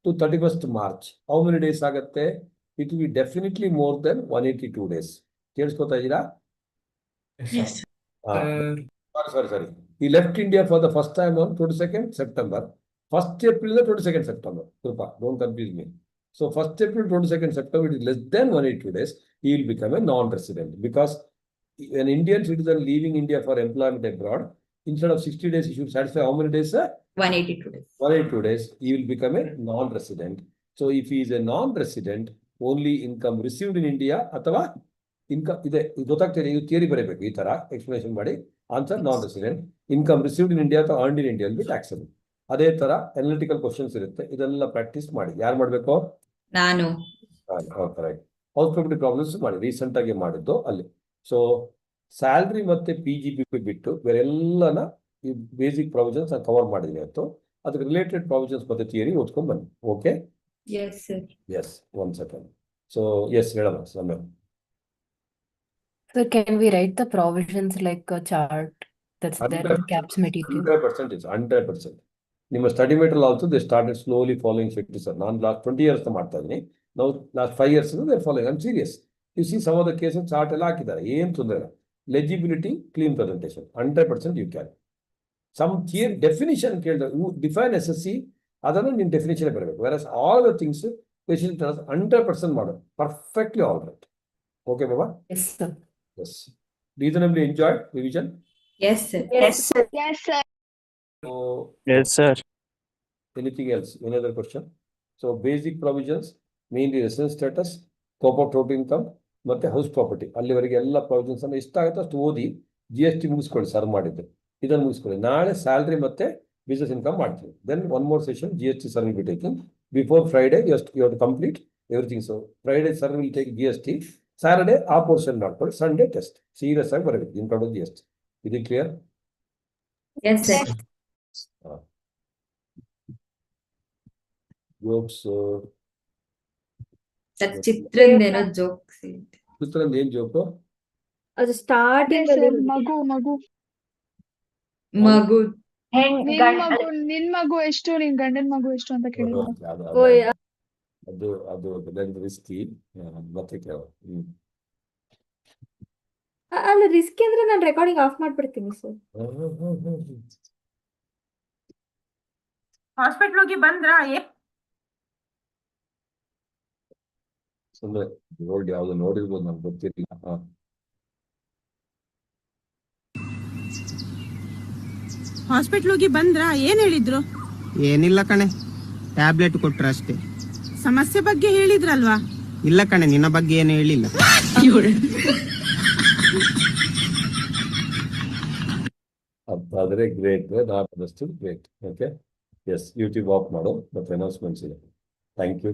to 31st March. How many days ಆಗುತ್ತೆ? It will be definitely more than 182 days. ಕೇಳಿಸ್ಕೊತಾ ಇದ್ದೀರಾ? ಸಾರಿ. He left India for the first time on 22nd September. 1st April to 22nd September. Krupa, don't confuse me. So 1st April to 22nd September, it is less than 182 days. He will become a non-resident because an Indian citizen leaving India for employment abroad, instead of 60 days, he should satisfy how many days, sir? 182 days. 182 days. He will become a non-resident. So if he is a non-resident, only income received in India ಅಥವಾ ಇನ್ಕಮ್ ಇದೆ ಗೊತ್ತಾಗ್ತಿದೆ. ಇದು theory ಬರೀಬೇಕು, ಈ ತರ explanation ಮಾಡಿ. Answer non resident, income received in India ಅಥವಾ earned in India be taxable. ಅದೇ ತರ ಅನಾಲಿಟಿಕಲ್ ಕ್ವಶನ್ಸ್ ಇರುತ್ತೆ, ಇದೆಲ್ಲ ಪ್ರಾಕ್ಟೀಸ್ ಮಾಡಿ. ಯಾರು ಮಾಡಬೇಕು? ನಾನು. ಕರೆಕ್ಟ್. ಹೌಸ್ ಪ್ರಾಪರ್ಟಿ ಪ್ರಾಬ್ಲಮ್ಸ್ ಮಾಡಿ, ರೀಸೆಂಟ್ ಆಗಿ ಮಾಡಿದ್ದು ಅಲ್ಲಿ. ಸೊ ಸ್ಯಾಲ್ರಿ ಮತ್ತೆ PGBP ಬಿಟ್ಟು ಬೇರೆಲ್ಲನ ಈ ಬೇಸಿಕ್ ಪ್ರಾವಿಷನ್ಸ್ ಕವರ್ ಮಾಡಿದೀನಿ ಇವತ್ತು. ಅದಕ್ಕೆ ರಿಲೇಟೆಡ್ ಪ್ರಾವಿಷನ್ಸ್ ಮತ್ತೆ ಥಿಯರಿ ಓದ್ಕೊಂಡ್ ಬನ್ನಿ. Okay, Yes, sir. Yes, 1 second. So yes ಹೇಳೋಣ ಸಮಯ. So can we write the provisions like a chart that's there in CAPS material? 100% is 100%. ನಿಮ್ಮ study material also they started slowly following fit sir. ನಾನು last 20 years ಮಾಡ್ತಾ ಇದ್ದೀನಿ. ನಾವು last 5 years they following. I am serious. You see some of the cases chart ಎಲ್ಲ ಹಾಕಿದ್ದಾರೆ, ಏನು ತೊಂದರೆ ಇಲ್ಲ. Legibility, clean presentation 100% you can. Some theory definition ಕೇಳಿದ್ರೆ ಡಿಫೈನ್ SSC ಅದನ್ನು ನಿನ್ನ ಡೆಫಿನಿಷನ್ ಬರಬೇಕು. Versus all the things special 100% ಮಾಡೋದು ಪರ್ಫೆಕ್ಟ್ಲಿ ಆಲ್ ರೈಟ್. ಓಕೆ ಬಾಬಾ? Yes, sir. Yes. Reasonably enjoyed revision. Yes, sir. Yes, sir. Yes, sir. So, Yes, sir. anything else? Any other question? So, basic provisions, mainly residence status, corporate total income, ಮತ್ತೆ house property. ಅಲ್ಲಿವರೆಗೆ ಎಲ್ಲ provisions ಅನ್ನು ಎಷ್ಟಾಗುತ್ತೆ ಅಷ್ಟು ಓದಿ GST ಮುಗಿಸ್ಕೊಳ್ಳಿ. Sir ಮಾಡಿದ್ದು ಇದನ್ನು ಮುಗಿಸ್ಕೊಳ್ಳಿ. ನಾಳೆ ಸ್ಯಾಲ್ರಿ ಮತ್ತೆ ಬಿಸ್ನೆಸ್ ಇನ್ಕಮ್ ಮಾಡ್ತೀವಿ. Then one more session GST sir will be taking before Friday. You have to complete everything. So Friday sir will take GST, Saturday ಆ ಪೋರ್ಷನ್ ಮಾಡ್ಕೊಳ್ಳಿ, ಸಂಡೇ ಟೆಸ್ಟ್. ಸೀರಿಯಸ್ ಆಗಿ ಬರಬೇಕು income GST. ಇದು clear? Yes, sir. Jokes That ಚಿತ್ರಂದೇನೋ jokes ಇದೆ. ಚಿತ್ರಂದ ಏನ್ joke? ಅದು starting ಅಲ್ಲಿ ಮಗು ಮಗು ನಿನ್ ಮಗು ಎಷ್ಟು ನಿನ್ ಗಂಡನ ಮಗು ಎಷ್ಟು ಅಂತ ಕೇಳಿದ್ರು. ಓ ಅದು ರಿಸ್ಕಿ ಮತ್ತೆ ಕೇಳು. ಅಲ್ಲ ರಿಸ್ಕ್ ಅಂದ್ರೆ ನಾನು ರೆಕಾರ್ಡಿಂಗ್ ಆಫ್ ಮಾಡ್ಬಿಡ್ತೀನಿ ಸರ್. ಹಾಸ್ಪಿಟ್ಲ್ ಹೋಗಿ ಬಂದ್ರಾ? ಸುಮ್ಮನೆ ಗೋಲ್ಡ್ ಯಾವ್ದು ನೋಡಿರ್ಬೋದು ನಮ್ಗೆ ಗೊತ್ತಿರಲಿಲ್ಲ. ಹಾಸ್ಪಿಟ್ಲ್ ಹೋಗಿ ಬಂದ್ರಾ? ಏನ್ ಹೇಳಿದ್ರು? ಏನಿಲ್ಲ ಕಣೆ, ಟ್ಯಾಬ್ಲೆಟ್ ಕೊಟ್ರ ಅಷ್ಟೇ. ಸಮಸ್ಯೆ ಬಗ್ಗೆ ಹೇಳಿದ್ರಲ್ವಾ? ಇಲ್ಲ ಕಣೆ, ನಿನ್ನ ಬಗ್ಗೆ ಏನು ಹೇಳಿಲ್ಲ. ಅದಾದ್ರೆ great, not great. Okay, yes YouTube off ಮಾಡು, ಮತ್ತೆ ಅನೌನ್ಸ್ಮೆಂಟ್ಸ್ ಇದೆ. Thank you.